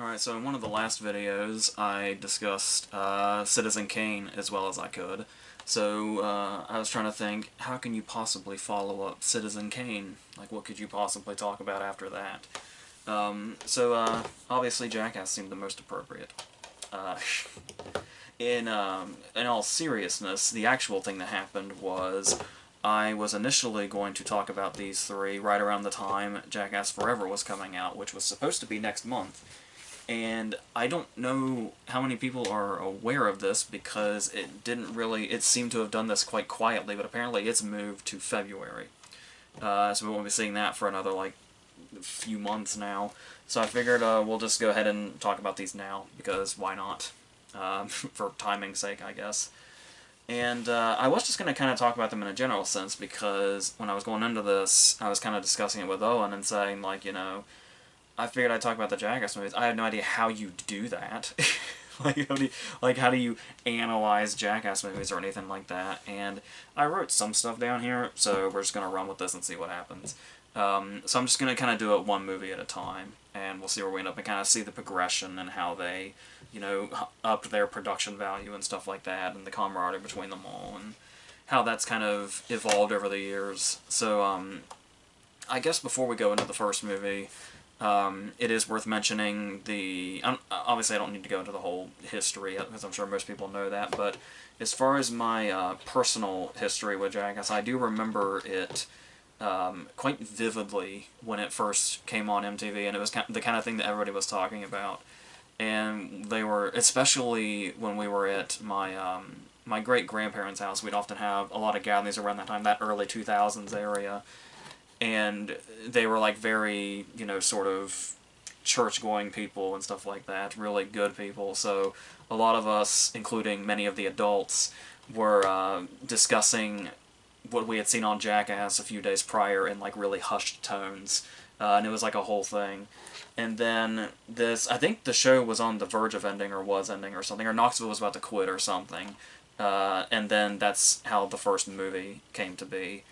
Alright, so in one of the last videos, I discussed Citizen Kane as well as I could. So, I was trying to think, how can you possibly follow up Citizen Kane? Like, what could you possibly talk about after that? Obviously Jackass seemed the most appropriate. Uh, in all seriousness, the actual thing that happened was I was initially going to talk about these three right around the time Jackass Forever was coming out, which was supposed to be next month. And I don't know how many people are aware of this because it seemed to have done this quite quietly, but apparently it's moved to February. So we won't be seeing that for another, like, few months now. So I figured we'll just go ahead and talk about these now, because why not? For timing's sake, I guess. And I was just going to kind of talk about them in a general sense, because when I was going into this, I was kind of discussing it with Owen and saying, like, I figured I'd talk about the Jackass movies. I have no idea how you do that. How do you analyze Jackass movies or anything like that? And I wrote some stuff down here, so we're just going to run with this and see what happens. So I'm just going to kind of do it one movie at a time, and we'll see where we end up and kind of see the progression and how they, upped their production value and stuff like that, and the camaraderie between them all, and how that's kind of evolved over the years. So, I guess before we go into the first movie, it is worth mentioning obviously I don't need to go into the whole history, because I'm sure most people know that, but as far as my personal history with Jackass, I do remember it quite vividly when it first came on MTV, and it was the kind of thing that everybody was talking about. And they were, especially when we were at my great-grandparents' house, we'd often have a lot of gatherings around that time, that early 2000s area. And they were, like, very, sort of church-going people and stuff like that, really good people. So a lot of us, including many of the adults, were discussing what we had seen on Jackass a few days prior in, like, really hushed tones. And it was, like, a whole thing. And then I think the show was on the verge of ending, or was ending, or something, or Knoxville was about to quit or something. And then that's how the first movie came to be.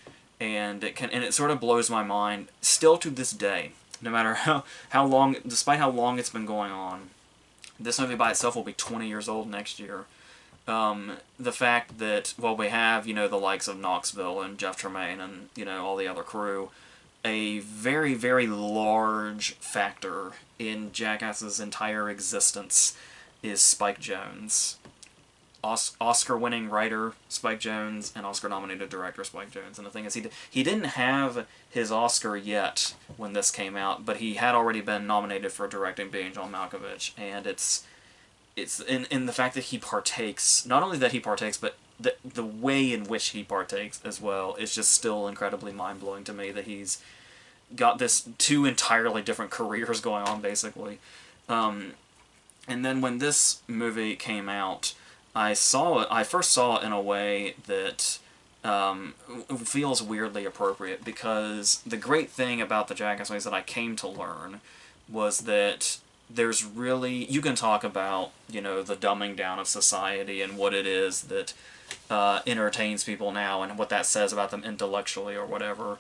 And it sort of blows my mind, still to this day, no matter how long, despite how long it's been going on. This movie by itself will be 20 years old next year. The fact that, well, we have, the likes of Knoxville and Jeff Tremaine and, all the other crew, a very, very large factor in Jackass's entire existence is Spike Jonze. Oscar-winning writer Spike Jonze and Oscar-nominated director Spike Jonze. And the thing is, he didn't have his Oscar yet when this came out, but he had already been nominated for directing being John Malkovich. And it's in the fact that he partakes, not only that he partakes, but the way in which he partakes as well is just still incredibly mind-blowing to me, that he's got this two entirely different careers going on, basically. And then when this movie came out, I first saw it in a way that feels weirdly appropriate, because the great thing about the Jackass movies that I came to learn was that there's really, you can talk about, the dumbing down of society and what it is that entertains people now and what that says about them intellectually or whatever,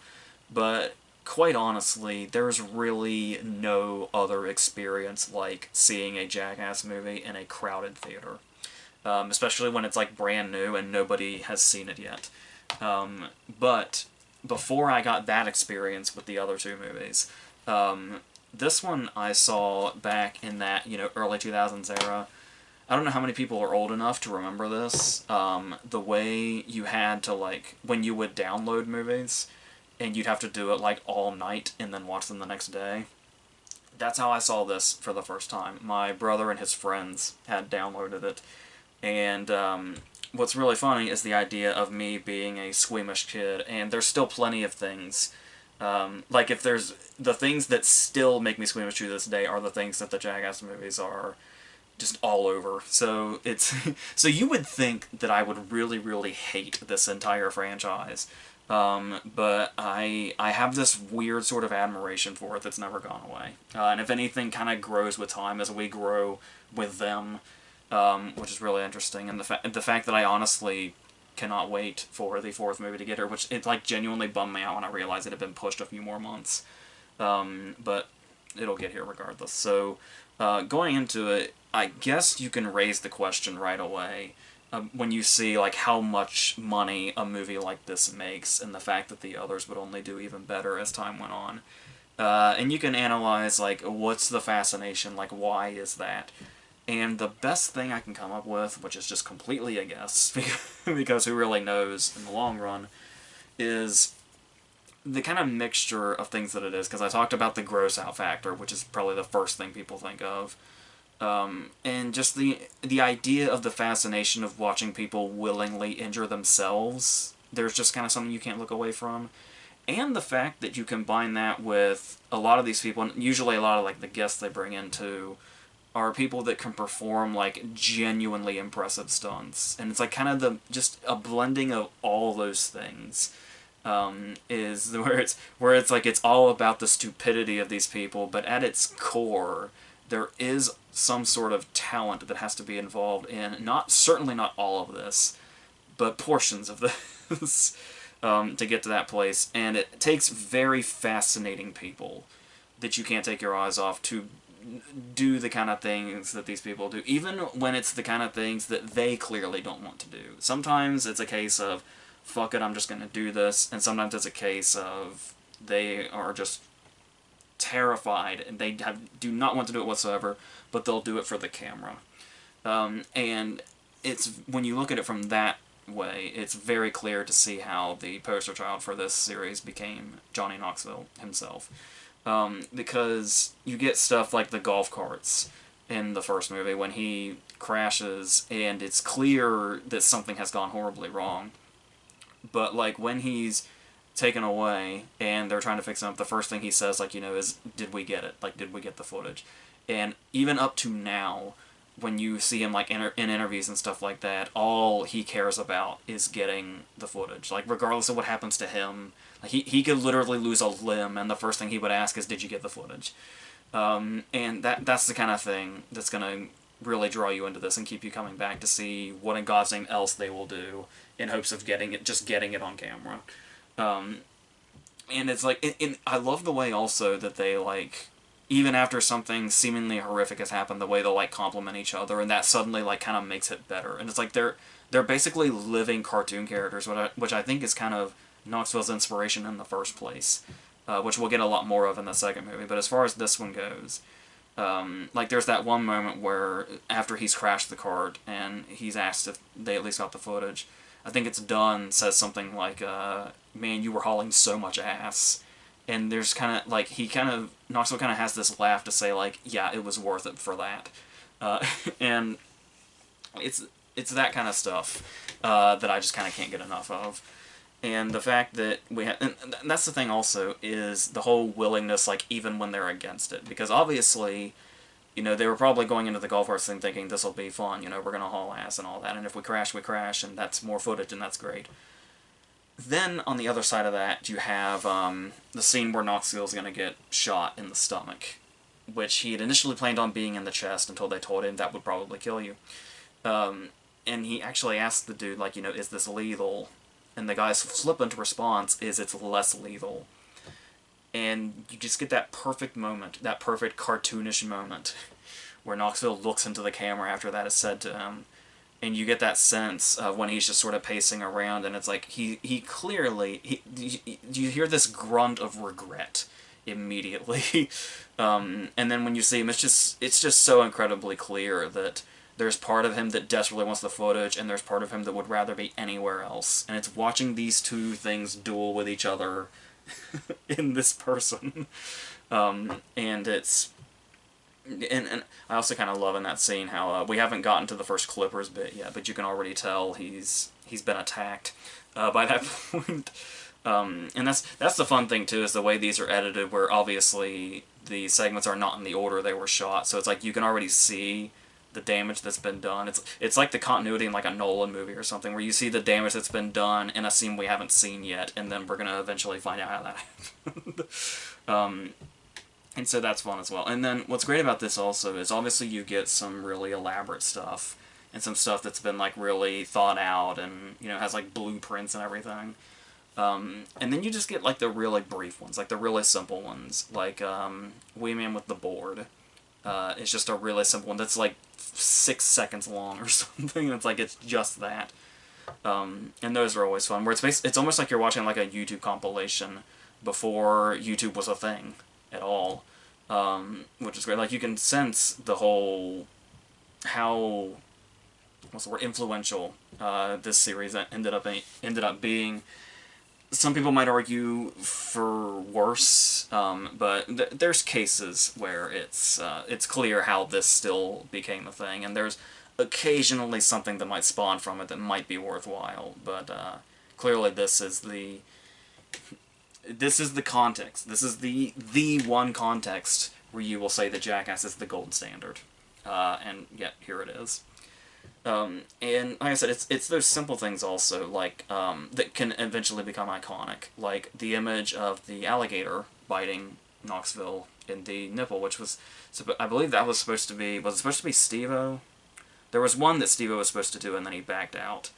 but quite honestly, there's really no other experience like seeing a Jackass movie in a crowded theater. Especially when it's, like, brand new and nobody has seen it yet. But before I got that experience with the other two movies, this one I saw back in that, early 2000s era. I don't know how many people are old enough to remember this. The way you had to, like, when you would download movies, and you'd have to do it, like, all night and then watch them the next day. That's how I saw this for the first time. My brother and his friends had downloaded it. And what's really funny is the idea of me being a squeamish kid, and there's still plenty of things. Like, if there's the things that still make me squeamish to this day are the things that the Jackass movies are just all over. So so you would think that I would really, really hate this entire franchise. But I have this weird sort of admiration for it that's never gone away. And if anything, kind of grows with time as we grow with them. Which is really interesting, and the fact that I honestly cannot wait for the fourth movie to get here, which it, like, genuinely bummed me out when I realized it had been pushed a few more months. But it'll get here regardless. So Going into it, I guess you can raise the question right away when you see like how much money a movie like this makes, and the fact that the others would only do even better as time went on. And you can analyze like what's the fascination, like why is that? And the best thing I can come up with, which is just completely a guess, because who really knows in the long run, is the kind of mixture of things that it is. Because I talked about the gross out factor, which is probably the first thing people think of. And just the idea of the fascination of watching people willingly injure themselves, there's just kind of something you can't look away from. And the fact that you combine that with a lot of these people, and usually a lot of like the guests they bring in too, are people that can perform like genuinely impressive stunts. And it's like kind of just a blending of all those things. Is where it's like it's all about the stupidity of these people, but at its core there is some sort of talent that has to be involved in certainly not all of this, but portions of this to get to that place. And it takes very fascinating people that you can't take your eyes off to do the kind of things that these people do, even when it's the kind of things that they clearly don't want to do. Sometimes it's a case of, fuck it, I'm just going to do this, and sometimes it's a case of they are just terrified and they do not want to do it whatsoever, but they'll do it for the camera. And it's when you look at it from that way, it's very clear to see how the poster child for this series became Johnny Knoxville himself. Because you get stuff like the golf carts in the first movie when he crashes and it's clear that something has gone horribly wrong. But like when he's taken away and they're trying to fix him up, the first thing he says, like, is, did we get it? Like, did we get the footage? And even up to now, when you see him like in interviews and stuff like that, all he cares about is getting the footage. Like, regardless of what happens to him, like, he could literally lose a limb, and the first thing he would ask is, did you get the footage? And that's the kind of thing that's going to really draw you into this and keep you coming back to see what in God's name else they will do in hopes of getting it on camera. And it's like, I love the way also that they, like, even after something seemingly horrific has happened, the way they'll, like, compliment each other, and that suddenly, like, kind of makes it better. And it's like they're basically living cartoon characters, which I think is kind of Knoxville's inspiration in the first place, which we'll get a lot more of in the second movie. But as far as this one goes, like, there's that one moment where, after he's crashed the cart, and he's asked if they at least got the footage, I think it's Dunn says something like, man, you were hauling so much ass. And there's kind of, like, Knoxville kind of has this laugh to say, like, yeah, it was worth it for that. And it's that kind of stuff that I just kind of can't get enough of. And the fact that and that's the thing also, is the whole willingness, like, even when they're against it. Because obviously, they were probably going into the golf course thing thinking, this will be fun, we're going to haul ass and all that, and if we crash, we crash, and that's more footage, and that's great. Then, on the other side of that, you have the scene where Knoxville's going to get shot in the stomach, which he had initially planned on being in the chest until they told him that would probably kill you. And he actually asked the dude, like, is this lethal? And the guy's flippant response is, it's less lethal. And you just get that perfect moment, that perfect cartoonish moment, where Knoxville looks into the camera after that is said to him, and you get that sense of when he's just sort of pacing around, and it's like, he clearly, you hear this grunt of regret immediately, and then when you see him, it's just so incredibly clear that there's part of him that desperately wants the footage, and there's part of him that would rather be anywhere else, and it's watching these two things duel with each other in this person. And it's... And I also kind of love in that scene how we haven't gotten to the first Clippers bit yet, but you can already tell he's been attacked by that point. And that's the fun thing too, is the way these are edited, where obviously the segments are not in the order they were shot, so it's like you can already see the damage that's been done. It's like the continuity in like a Nolan movie or something, where you see the damage that's been done in a scene we haven't seen yet, and then we're gonna eventually find out how that happened. And so that's fun as well. And then what's great about this also is obviously you get some really elaborate stuff, and some stuff that's been like really thought out, and has like blueprints and everything. And then you just get like the really brief ones, like the really simple ones, like Wee Man with the board. It's just a really simple one that's like 6 seconds long or something. It's just that. And those are always fun. Where it's almost like you're watching like a YouTube compilation before YouTube was a thing at all, which is great. Like you can sense the whole how what's the word influential this series ended up being. Some people might argue for worse, but there's cases where it's clear how this still became a thing, and there's occasionally something that might spawn from it that might be worthwhile. But clearly, this is the context. This is the one context where you will say that Jackass is the gold standard, and yet here it is. And like I said, it's those simple things also, like, that can eventually become iconic, like the image of the alligator biting Knoxville in the nipple, which was, I believe that was it supposed to be Stevo? There was one that Stevo was supposed to do, and then he backed out.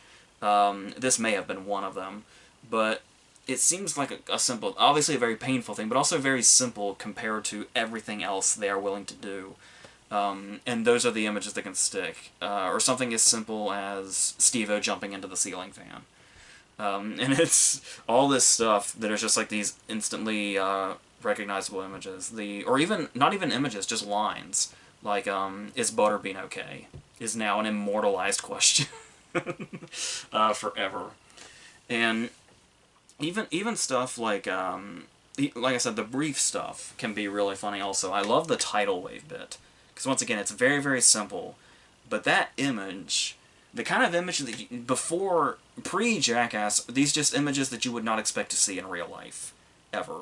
This may have been one of them, but it seems like a simple, obviously a very painful thing, but also very simple compared to everything else they are willing to do. And those are the images that can stick. Or something as simple as Stevo jumping into the ceiling fan. And it's all this stuff that is just like these instantly recognizable images. Or even, not even images, just lines. Like, is Butterbean okay? Is now an immortalized question. Forever. And even stuff like I said, the brief stuff can be really funny also. I love the tidal wave bit. Because once again, it's very, very simple. But that image, the kind of image that before, pre-Jackass, these just images that you would not expect to see in real life. Ever.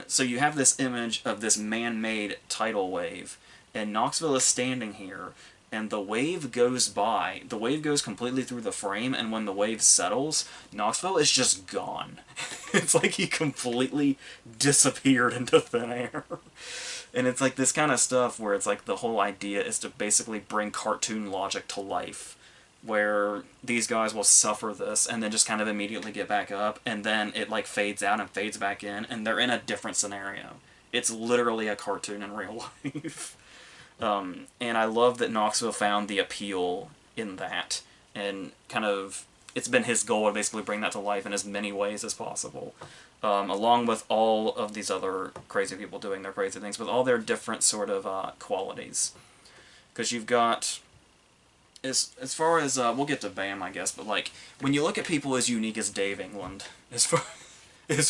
So you have this image of this man-made tidal wave, and Knoxville is standing here, and the wave goes by. The wave goes completely through the frame, and when the wave settles, Knoxville is just gone. It's like he completely disappeared into thin air. And it's like this kind of stuff where it's like the whole idea is to basically bring cartoon logic to life, where these guys will suffer this and then just kind of immediately get back up, and then it like fades out and fades back in, and they're in a different scenario. It's literally a cartoon in real life. And I love that Knoxville found the appeal in that, and kind of, it's been his goal to basically bring that to life in as many ways as possible. Along with all of these other crazy people doing their crazy things, with all their different sort of qualities. Because you've got, as far as, we'll get to Bam, I guess, but like, when you look at people as unique as Dave England, as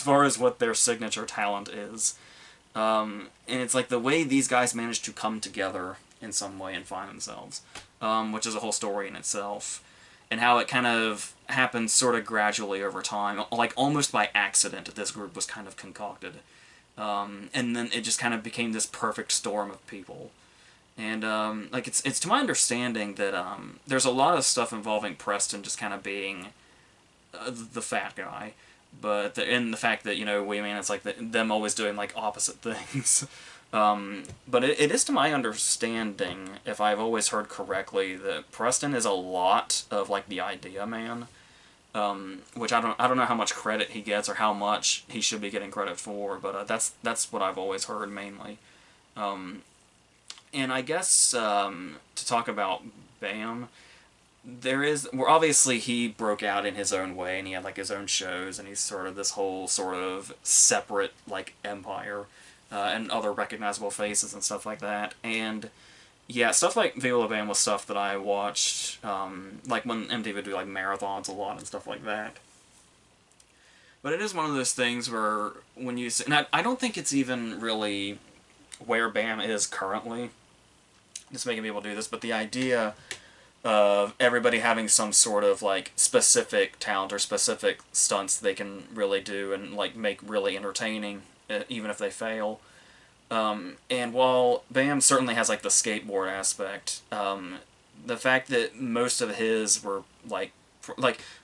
far as what their signature talent is, and it's like the way these guys manage to come together in some way and find themselves, which is a whole story in itself, and how it kind of happens sort of gradually over time, like almost by accident this group was kind of concocted, and then it just kind of became this perfect storm of people. And like it's to my understanding that there's a lot of stuff involving Preston just kind of being the fat guy, but in the fact that, you know, it's like them always doing like opposite things. But it is to my understanding, if I've always heard correctly, that Preston is a lot of like the idea man, which I don't know how much credit he gets or how much he should be getting credit for, but that's what I've always heard mainly. And I guess to talk about Bam, obviously he broke out in his own way, and he had like his own shows, and he's sort of this whole sort of separate like empire, and other recognizable faces and stuff like that. And yeah, stuff like Viola Bam was stuff that I watched, like when MTV would do like marathons a lot and stuff like that. But it is one of those things where when you see, and I don't think it's even really where Bam is currently, just making people do this, but the idea of everybody having some sort of like specific talent or specific stunts they can really do and like make really entertaining, even if they fail. And while Bam certainly has like the skateboard aspect, the fact that most of his were like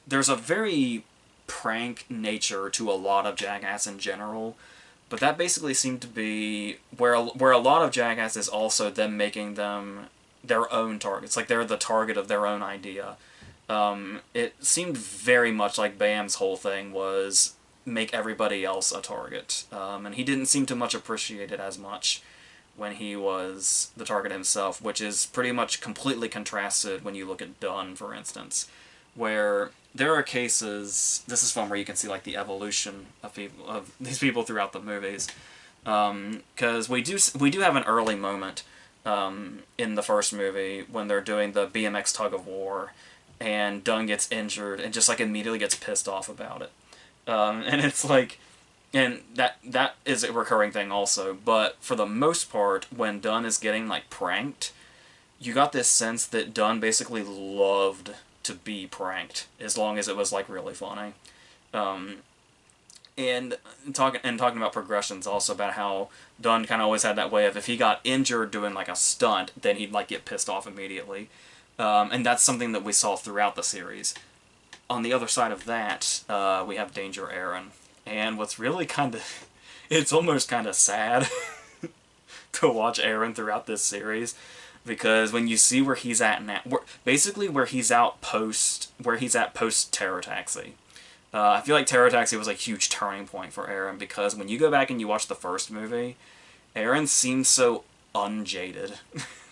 there's a very prank nature to a lot of Jackass in general, but that basically seemed to be where a lot of Jackass is also them making them their own targets. Like they're the target of their own idea. It seemed very much like Bam's whole thing was make everybody else a target. And he didn't seem to much appreciate it as much when he was the target himself, which is pretty much completely contrasted when you look at Dunn, for instance, where there are cases. This is one where you can see like the evolution of these people throughout the movies, because we do have an early moment in the first movie when they're doing the BMX tug of war, and Dunn gets injured and just like immediately gets pissed off about it, and it's like. And that is a recurring thing also, but for the most part, when Dunn is getting, like, pranked, you got this sense that Dunn basically loved to be pranked, as long as it was, like, really funny. And talking about progressions also, about how Dunn kind of always had that way of, if he got injured doing, like, a stunt, then he'd, like, get pissed off immediately. And that's something that we saw throughout the series. On the other side of that, we have Danger Aaron. And what's really kind of... It's almost kind of sad to watch Aaron throughout this series. Because when you see where he's at now... Basically where he's at post-Terror Taxi. I feel like Terror Taxi was a huge turning point for Aaron. Because when you go back and you watch the first movie, Aaron seems so unjaded.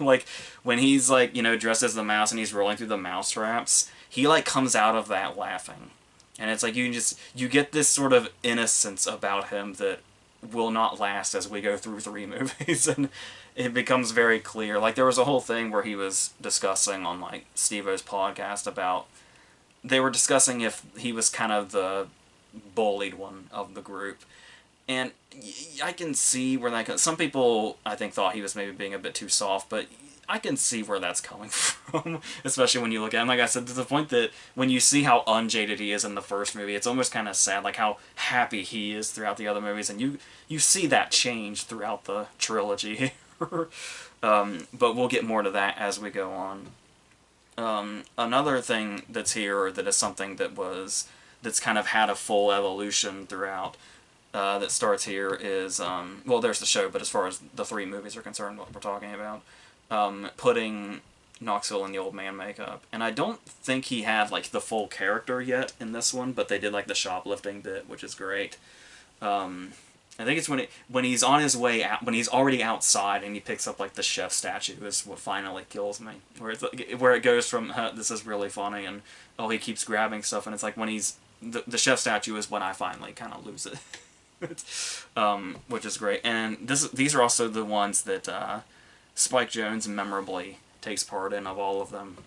Like, when he's, like, you know, dressed as the mouse and he's rolling through the mouse traps, he, like, comes out of that laughing. And it's like you get this sort of innocence about him that will not last as we go through 3 movies, and it becomes very clear. Like, there was a whole thing where he was discussing on, like, Stevo's podcast about, they were discussing if he was kind of the bullied one of the group. And I can see where that... Some people, I think, thought he was maybe being a bit too soft, but I can see where that's coming from, especially when you look at him. Like I said, to the point that when you see how unjaded he is in the first movie, it's almost kind of sad, like how happy he is throughout the other movies, and you see that change throughout the trilogy here. But we'll get more to that as we go on. Another thing that's here that is something that's kind of had a full evolution throughout, that starts here is, well, there's the show, but as far as the 3 movies are concerned, what we're talking about, putting Knoxville in the old man makeup. And I don't think he had, like, the full character yet in this one, but they did, like, the shoplifting bit, which is great. I think it's when he's on his way out, when he's already outside and he picks up, like, the chef statue is what finally kills me. Where it goes from, this is really funny, and, oh, he keeps grabbing stuff, and it's like when he's... The chef statue is when I finally kind of lose it. Which is great. And these are also the ones that Spike Jonze memorably takes part in, of all of them.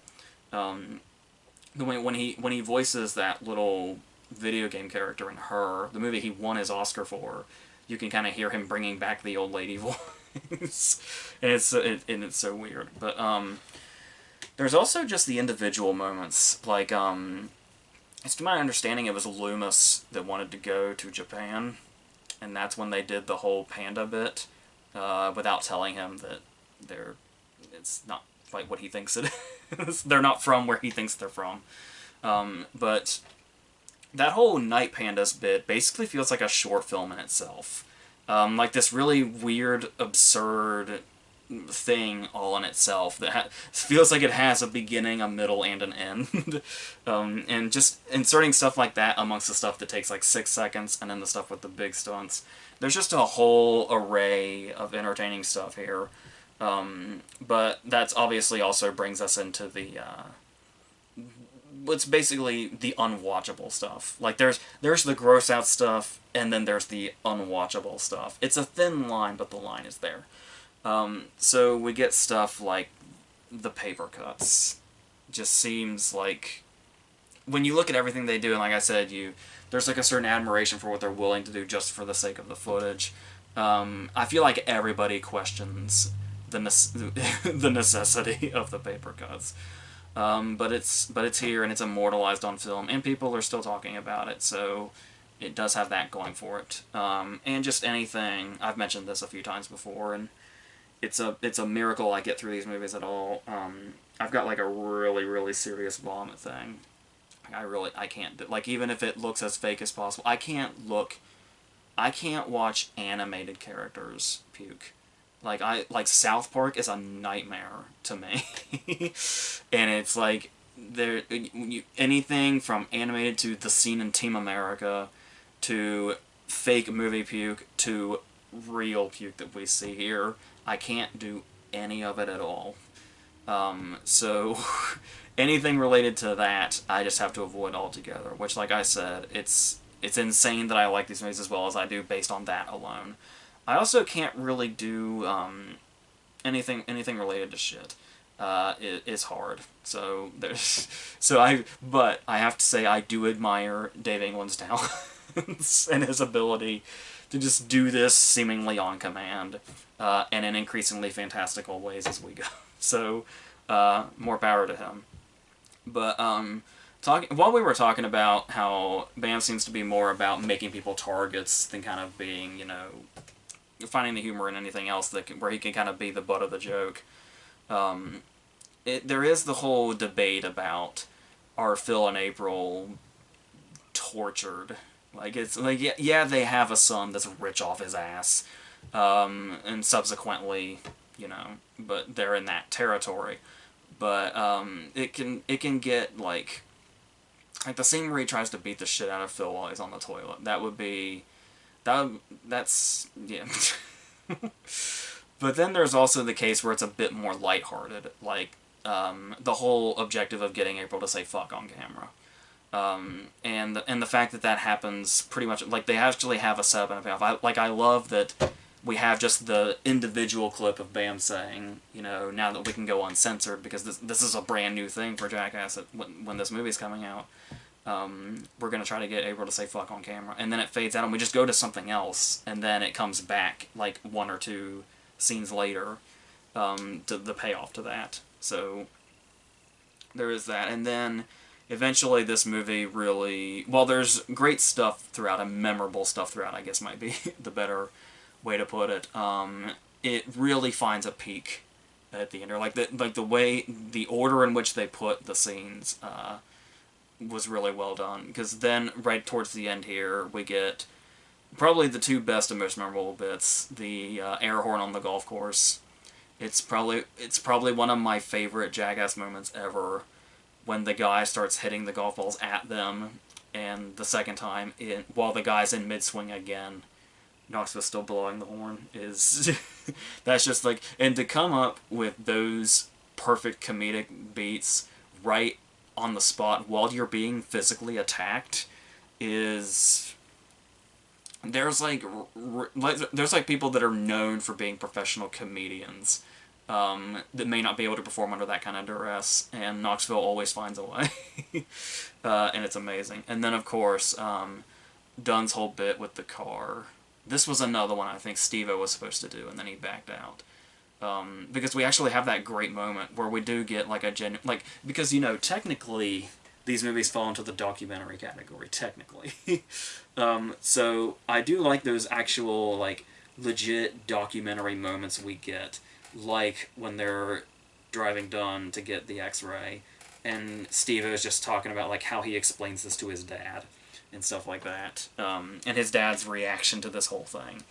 When he voices that little video game character in Her, the movie he won his Oscar for, you can kind of hear him bringing back the old lady voice. And it's so weird. But there's also just the individual moments. Like, it's to my understanding it was Loomis that wanted to go to Japan, and that's when they did the whole panda bit, without telling him that it's not like what he thinks it is. They're not from where he thinks they're from. But that whole Night Pandas bit basically feels like a short film in itself. Like this really weird, absurd thing all in itself that feels like it has a beginning, a middle, and an end. And just inserting stuff like that amongst the stuff that takes like 6 seconds, and then the stuff with the big stunts. There's just a whole array of entertaining stuff here. But that's obviously also brings us into the what's basically the unwatchable stuff. Like there's the gross out stuff, and then there's the unwatchable stuff. It's a thin line, but the line is there. So we get stuff like the paper cuts. Just seems like, when you look at everything they do, and like I said, there's like a certain admiration for what they're willing to do just for the sake of the footage. I feel like everybody questions the necessity of the paper cuts. But it's here, and it's immortalized on film, and people are still talking about it, so it does have that going for it. And just anything, I've mentioned this a few times before, and it's a miracle I get through these movies at all. I've got like a really, really serious vomit thing. I can't, like, even if it looks as fake as possible, I can't watch animated characters puke. Like South Park is a nightmare to me. And it's like, anything from animated to the scene in Team America, to fake movie puke, to real puke that we see here, I can't do any of it at all. So anything related to that, I just have to avoid altogether. Which, like I said, it's insane that I like these movies as well as I do based on that alone. I also can't really do anything related to shit. Is hard. So there's but I have to say I do admire Dave England's talents and his ability to just do this seemingly on command, and in increasingly fantastical ways as we go. So more power to him. But while we were talking about how BAM seems to be more about making people targets than kind of being, you know, finding the humor in anything else where he can kind of be the butt of the joke. There is the whole debate about, are Phil and April tortured? Like, it's like, yeah, they have a son that's rich off his ass, and subsequently, you know, but they're in that territory. But it can get like the scene where he tries to beat the shit out of Phil while he's on the toilet. That's yeah. But then there's also the case where it's a bit more lighthearted, like the whole objective of getting April to say fuck on camera. And the fact that happens pretty much, like, they actually have a setup and a payoff. I love that we have just the individual clip of Bam saying, you know, now that we can go uncensored, because this is a brand new thing for Jackass when this movie's coming out. We're going to try to get April to say fuck on camera. And then it fades out and we just go to something else, and then it comes back, like, 1 or 2 scenes later, to the payoff to that. So there is that. And then eventually this movie really, well, there's great stuff throughout, and memorable stuff throughout, I guess might be the better way to put it. It really finds a peak at the end, or like the way, the order in which they put the scenes was really well done. Because then right towards the end here, we get probably the 2 best and most memorable bits: the air horn on the golf course. It's probably one of my favorite Jackass moments ever, when the guy starts hitting the golf balls at them, and the second time, while the guy's in mid-swing again, Knoxville's still blowing the horn, is that's just like, and to come up with those perfect comedic beats right on the spot while you're being physically attacked is, there's like people that are known for being professional comedians that may not be able to perform under that kind of duress, and Knoxville always finds a way. And it's amazing. And then, of course, Dunn's whole bit with the car. This was another one I think Stevo was supposed to do, and then he backed out. Because we actually have that great moment where we do get like a genuine, like, because, you know, technically these movies fall into the documentary category, technically. So I do like those actual, like, legit documentary moments we get, like when they're driving Dunn to get the x-ray, and Stevo is just talking about, like, how he explains this to his dad and stuff like that, and his dad's reaction to this whole thing.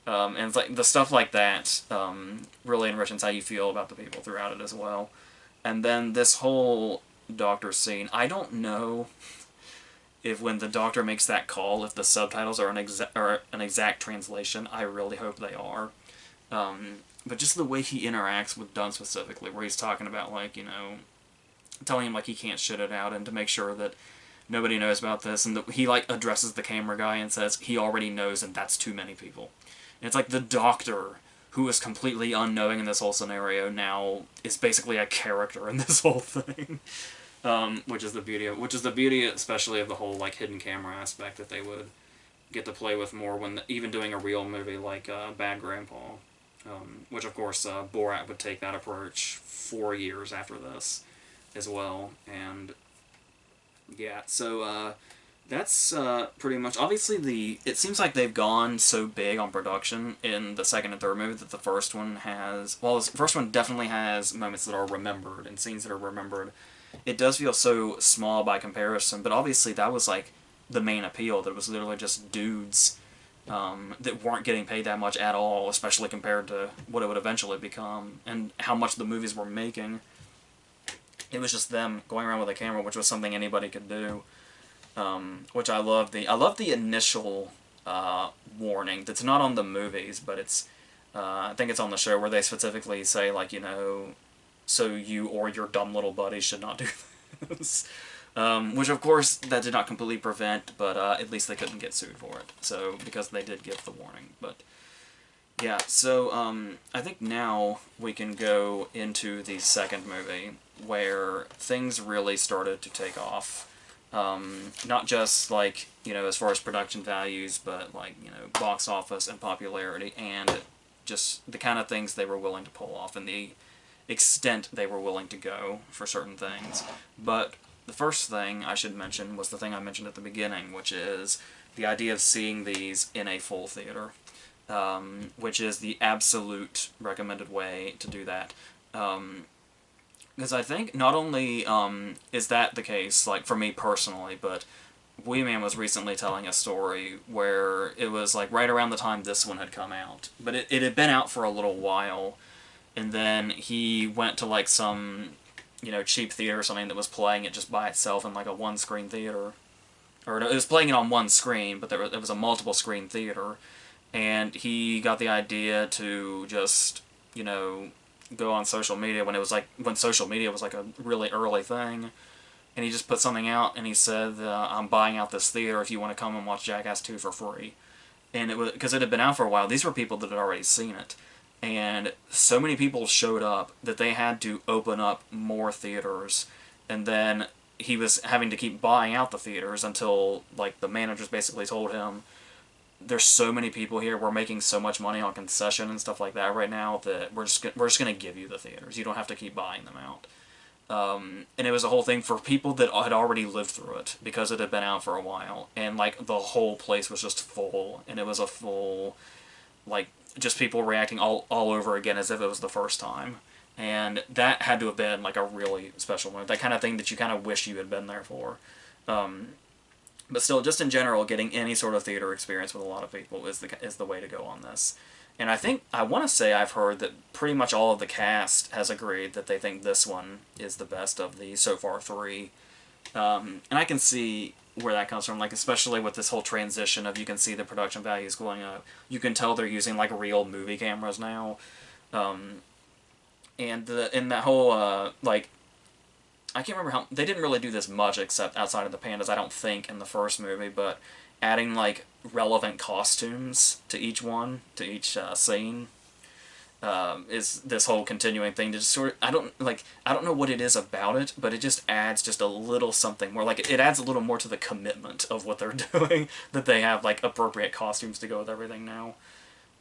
And it's like, the stuff like that really enriches how you feel about the people throughout it as well. And then this whole doctor scene, I don't know if when the doctor makes that call, if the subtitles are an exact translation. I really hope they are. But just the way he interacts with Dunn specifically, where he's talking about, like, you know, telling him, like, he can't shit it out, and to make sure that nobody knows about this, and he, like, addresses the camera guy and says he already knows, and that's too many people. And it's like the doctor, who is completely unknowing in this whole scenario, now is basically a character in this whole thing. Which is the beauty especially of the whole, like, hidden camera aspect that they would get to play with more when even doing a real movie like Bad Grandpa. Which, of course, Borat would take that approach 4 years after this as well. And yeah, so that's pretty much, obviously it seems like they've gone so big on production in the second and third movie that the first one has, well, the first one definitely has moments that are remembered and scenes that are remembered. It does feel so small by comparison, but obviously that was, like, the main appeal, that it was literally just dudes that weren't getting paid that much at all, especially compared to what it would eventually become, and how much the movies were making. It was just them going around with a camera, which was something anybody could do. Which I love the initial warning that's not on the movies, but it's I think it's on the show where they specifically say, like, you know, so you or your dumb little buddy should not do this. Which, of course, that did not completely prevent, but at least they couldn't get sued for it. So, because they did give the warning. But, yeah, so I think now we can go into the second movie, where things really started to take off. Not just, like, you know, as far as production values, but, like, you know, box office and popularity, and just the kind of things they were willing to pull off, and the extent they were willing to go for certain things. But the first thing I should mention was the thing I mentioned at the beginning, which is the idea of seeing these in a full theater, which is the absolute recommended way to do that. Because I think not only is that the case, like, for me personally, but Wee Man was recently telling a story where it was, like, right around the time this one had come out. But it had been out for a little while, and then he went to, like, some, you know, cheap theater or something that was playing it just by itself in, like, a one-screen theater. Or no, it was playing it on one screen, but it was a multiple-screen theater. And he got the idea to just, you know, go on social media when social media was, like, a really early thing. And he just put something out, and he said, I'm buying out this theater if you want to come and watch Jackass 2 for free. And it was, because it had been out for a while, these were people that had already seen it. And so many people showed up that they had to open up more theaters, and then he was having to keep buying out the theaters until, like, the managers basically told him, there's so many people here, we're making so much money on concession and stuff like that right now that we're just going to give you the theaters. You don't have to keep buying them out. And it was a whole thing for people that had already lived through it, because it had been out for a while, and, like, the whole place was just full, and it was a full, like, just people reacting all over again as if it was the first time. And that had to have been, like, a really special moment. That kind of thing that you kind of wish you had been there for. But still, just in general, getting any sort of theater experience with a lot of people is the way to go on this. And I want to say I've heard that pretty much all of the cast has agreed that they think this one is the best of the so far three. And I can see where that comes from, like, especially with this whole transition of, you can see the production values going up. You can tell they're using, like, real movie cameras now. And in that whole, like, I can't remember how, they didn't really do this much except outside of the pandas, I don't think, in the first movie, but adding, like, relevant costumes to each one, to each scene, is this whole continuing thing to just sort of, I don't know what it is about it, but it just adds just a little something more, like, it adds a little more to the commitment of what they're doing, that they have, like, appropriate costumes to go with everything now.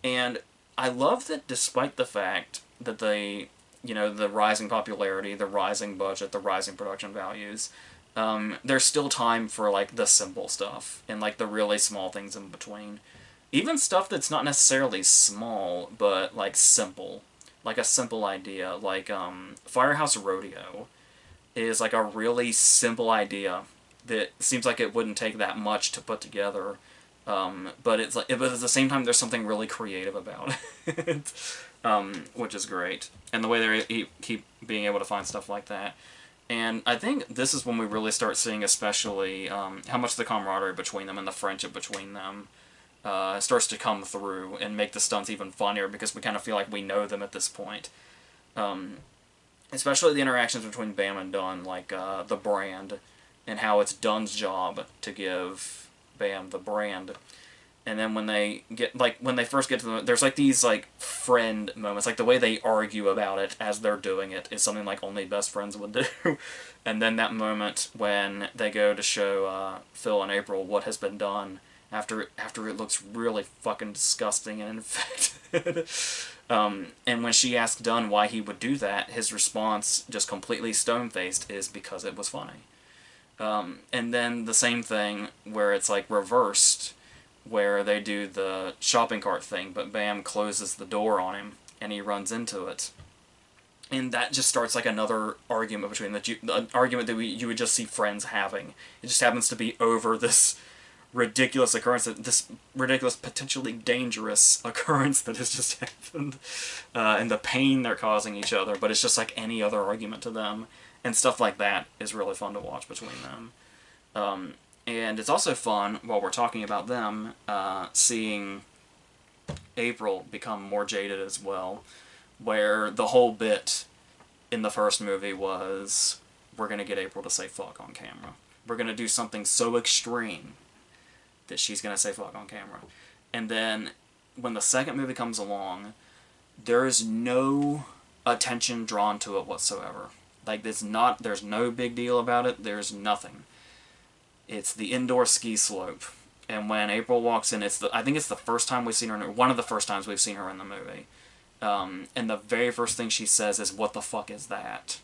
And I love that despite the fact that they, you know, the rising popularity, the rising budget, the rising production values, there's still time for, like, the simple stuff, and, like, the really small things in between. Even stuff that's not necessarily small, but, like, simple. Like a simple idea. Like, Firehouse Rodeo is, like, a really simple idea that seems like it wouldn't take that much to put together. But it's like, but at the same time, there's something really creative about it, which is great. And the way they keep being able to find stuff like that. And I think this is when we really start seeing, especially, how much the camaraderie between them and the friendship between them starts to come through and make the stunts even funnier, because we kind of feel like we know them at this point. Especially the interactions between Bam and Dunn, like the brand, and how it's Dunn's job to give Bam the brand. And then when they get, like, when they first get to the, there's, like, these, like, friend moments, like, the way they argue about it as they're doing it is something, like, only best friends would do. And then that moment when they go to show Phil and April what has been done after it looks really fucking disgusting and infected. And when she asked Dunn why he would do that, his response, just completely stone-faced, is because it was funny. And then the same thing where it's, like, reversed, where they do the shopping cart thing, but Bam closes the door on him, and he runs into it. And that just starts, like, another argument between an argument that you would just see friends having. It just happens to be over this ridiculous occurrence, this ridiculous, potentially dangerous occurrence that has just happened, and the pain they're causing each other, but it's just like any other argument to them, and stuff like that is really fun to watch between them. And it's also fun, while we're talking about them, seeing April become more jaded as well, where the whole bit in the first movie was, we're going to get April to say fuck on camera. We're going to do something so extreme that she's going to say fuck on camera. And then when the second movie comes along, there is no attention drawn to it whatsoever. Like, there's no big deal about it. There's nothing. It's the indoor ski slope. And when April walks in, I think it's the first time we've seen her, one of the first times we've seen her in the movie. And the very first thing she says is, "What the fuck is that?"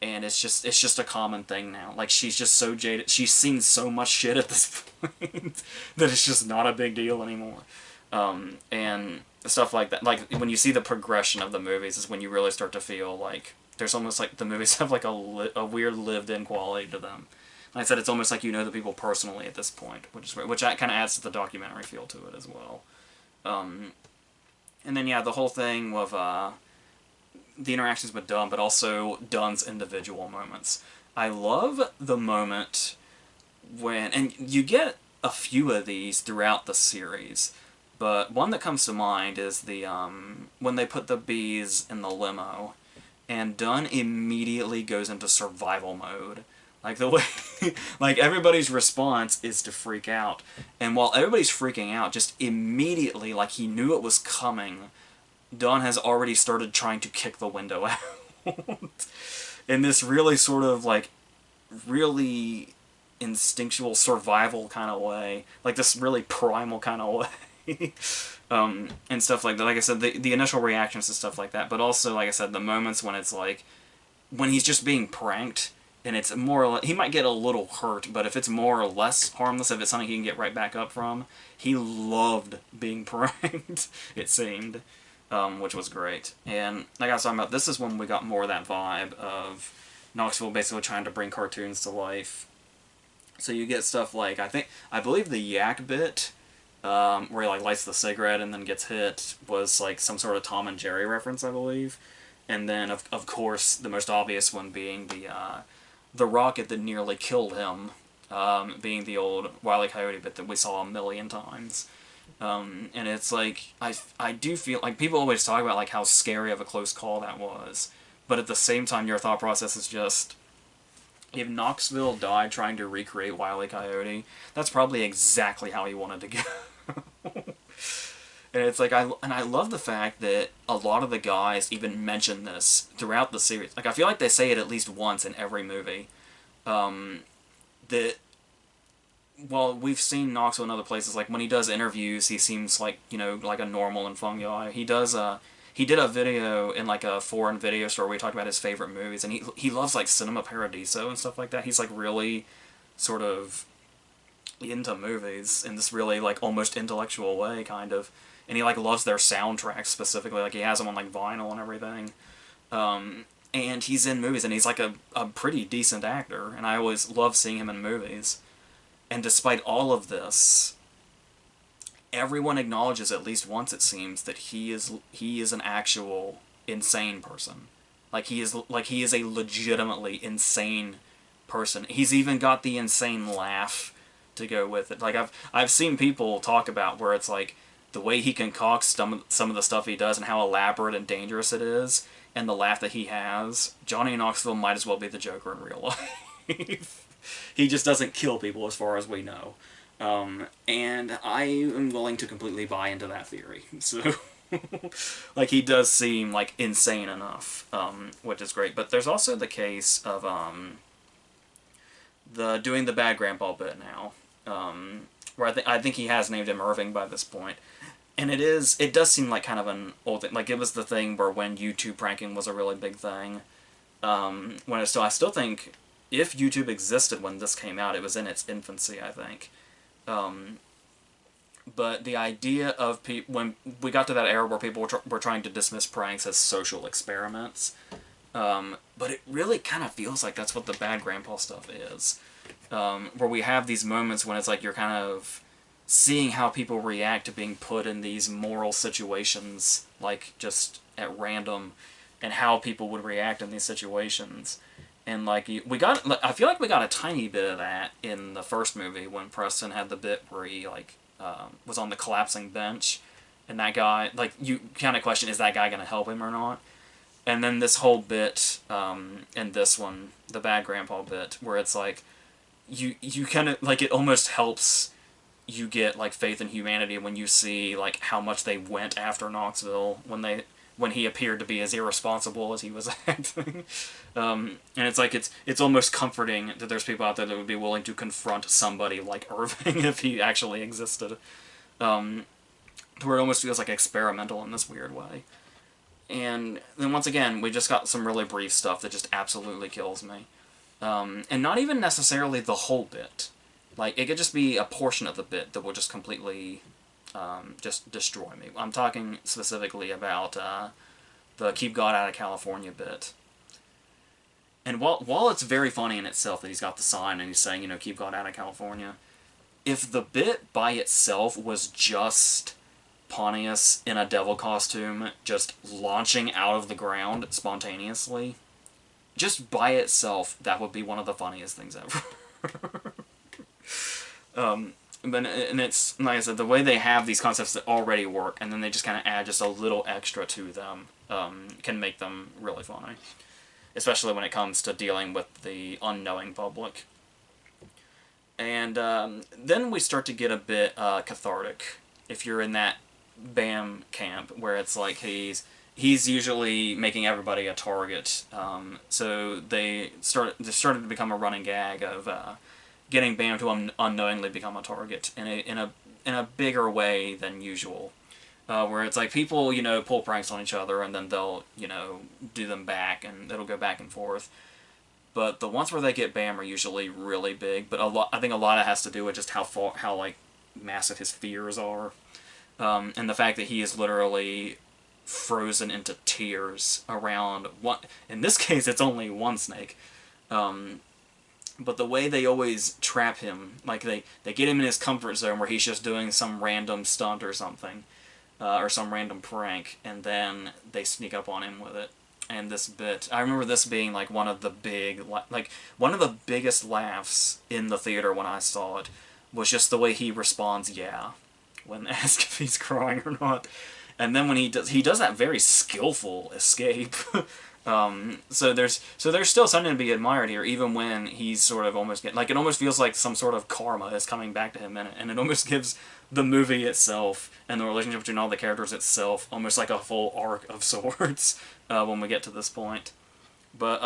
And it's just a common thing now. Like, she's just so jaded. She's seen so much shit at this point that it's just not a big deal anymore. And stuff like that. Like, when you see the progression of the movies is when you really start to feel like there's almost like the movies have like a weird lived-in quality to them. Like I said, it's almost like you know the people personally at this point, which kind of adds to the documentary feel to it as well. And then, yeah, the whole thing with the interactions with Dunn, but also Dunn's individual moments. I love the moment when, and you get a few of these throughout the series, but one that comes to mind is the when they put the bees in the limo, and Dunn immediately goes into survival mode. Like, the way, like, everybody's response is to freak out. And while everybody's freaking out, just immediately, like he knew it was coming, Dunn has already started trying to kick the window out. In this really sort of, like, really instinctual survival kind of way. Like, this really primal kind of way. And stuff like that. Like I said, the initial reactions to stuff like that. But also, like I said, the moments when it's like, when he's just being pranked, and it's more or less, he might get a little hurt, but if it's more or less harmless, if it's something he can get right back up from, he loved being pranked, it seemed, which was great. And like I was talking about, this is when we got more of that vibe of Knoxville basically trying to bring cartoons to life. So you get stuff like, I believe the yak bit, where he like lights the cigarette and then gets hit, was like some sort of Tom and Jerry reference, I believe. And then, of course, the most obvious one being the rocket that nearly killed him, being the old Wile E. Coyote bit that we saw a million times. And it's like, I do feel like people always talk about like how scary of a close call that was, but at the same time your thought process is just, if Knoxville died trying to recreate Wile E. Coyote, that's probably exactly how he wanted to go. And it's like, I love the fact that a lot of the guys even mention this throughout the series. Like, I feel like they say it at least once in every movie. That, well, we've seen Knoxville in other places. Like, when he does interviews, he seems like, you know, like a normal and fun guy. He did a video in, like, a foreign video store where he talked about his favorite movies. And he loves, like, Cinema Paradiso and stuff like that. He's, like, really sort of into movies in this really, like, almost intellectual way, kind of. And he, like, loves their soundtracks specifically. Like, he has them on, like, vinyl and everything. And he's in movies, and he's, like, a pretty decent actor. And I always love seeing him in movies. And despite all of this, everyone acknowledges at least once, it seems, that he is an actual insane person. Like, he is a legitimately insane person. He's even got the insane laugh to go with it. Like, I've seen people talk about where it's like, the way he concocts some of the stuff he does and how elaborate and dangerous it is, and the laugh that he has, Johnny Knoxville might as well be the Joker in real life. He just doesn't kill people as far as we know. And I am willing to completely buy into that theory. So, like, he does seem, like, insane enough, which is great. But there's also the case of doing the bad grandpa bit now, where I think he has named him Irving by this point. And it does seem like kind of an old thing. Like, it was the thing where when YouTube pranking was a really big thing. I still think, if YouTube existed when this came out, it was in its infancy, I think. But the idea of when we got to that era where people were trying to dismiss pranks as social experiments, but it really kind of feels like that's what the bad grandpa stuff is. Where we have these moments when it's like you're kind of seeing how people react to being put in these moral situations, like, just at random, and how people would react in these situations. And, like, I feel like we got a tiny bit of that in the first movie when Preston had the bit where he, like, was on the collapsing bench, and that guy, like, you kind of question, is that guy going to help him or not? And then this whole bit, in this one, the bad grandpa bit, where it's like, you kind of, like, it almost helps you get, like, faith in humanity when you see, like, how much they went after Knoxville when he appeared to be as irresponsible as he was acting. And it's like, it's almost comforting that there's people out there that would be willing to confront somebody like Irving if he actually existed. To where it almost feels like experimental in this weird way. And then once again, we just got some really brief stuff that just absolutely kills me. And not even necessarily the whole bit. Like, it could just be a portion of the bit that will just completely just destroy me. I'm talking specifically about the Keep God Out of California bit. And while it's very funny in itself that he's got the sign and he's saying, you know, keep God out of California, if the bit by itself was just Pontius in a devil costume just launching out of the ground spontaneously, just by itself, that would be one of the funniest things ever. And it's, like I said, the way they have these concepts that already work, and then they just kind of add just a little extra to them, can make them really funny. Especially when it comes to dealing with the unknowing public. And then we start to get a bit cathartic, if you're in that Bam camp, where it's like he's usually making everybody a target. So they started to become a running gag of getting Bam to unknowingly become a target in a bigger way than usual. Where it's like people, you know, pull pranks on each other and then they'll, you know, do them back and it'll go back and forth. But the ones where they get Bam are usually really big, but I think a lot of it has to do with just how like massive his fears are. And the fact that he is literally frozen into tears around one, in this case it's only one snake. But the way they always trap him, like they get him in his comfort zone where he's just doing some random stunt or something. Or some random prank, and then they sneak up on him with it. And this bit, I remember this being like one of the biggest laughs in the theater when I saw it, was just the way he responds, yeah, when asked if he's crying or not. And then when he does that very skillful escape. So there's still something to be admired here, even when he's sort of almost getting, like, it almost feels like some sort of karma is coming back to him in it, and it almost gives the movie itself and the relationship between all the characters itself almost like a full arc of sorts when we get to this point. But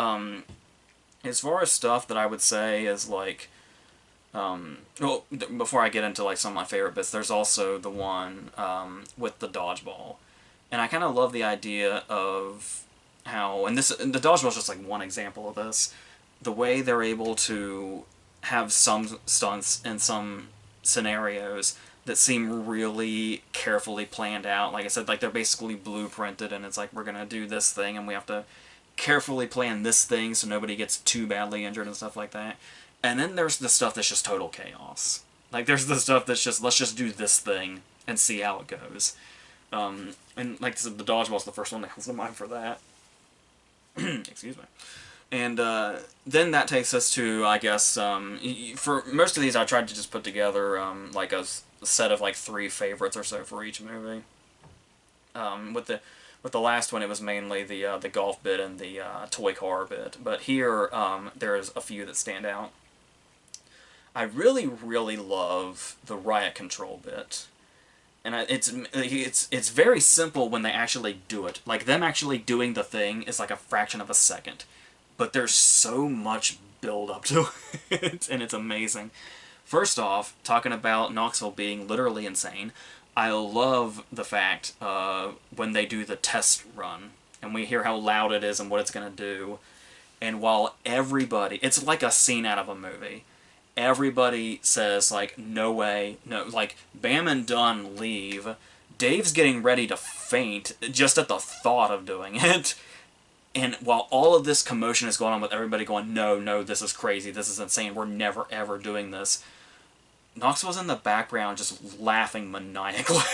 as far as stuff that I would say is like, well, before I get into like some of my favorite bits, there's also the one with the dodgeball, and I kind of love the idea of how, and the dodgeball is just like one example of this, the way they're able to have some stunts and some scenarios that seem really carefully planned out. Like I said, like they're basically blueprinted, and it's like, we're gonna do this thing, and we have to carefully plan this thing so nobody gets too badly injured and stuff like that. And then there's the stuff that's just total chaos. Like, there's the stuff that's just, let's just do this thing and see how it goes. And like I said, the dodgeball's the first one that comes to mind for that. Excuse me. And then that takes us to, I guess, for most of these I tried to just put together like a set of like 3 favorites or so for each movie. With the last one, it was mainly the golf bit and the toy car bit. But here, there's a few that stand out. I really, really love the riot control bit. And it's very simple when they actually do it. Like, them actually doing the thing is like a fraction of a second. But there's so much build up to it, and it's amazing. First off, talking about Knoxville being literally insane, I love the fact when they do the test run, and we hear how loud it is and what it's going to do, and while everybody, it's like a scene out of a movie, everybody says, like, no way, no, like, Bam and Dunn leave, Dave's getting ready to faint just at the thought of doing it, and while all of this commotion is going on with everybody going, no, no, this is crazy, this is insane, we're never ever doing this, Knoxville's in the background just laughing maniacally.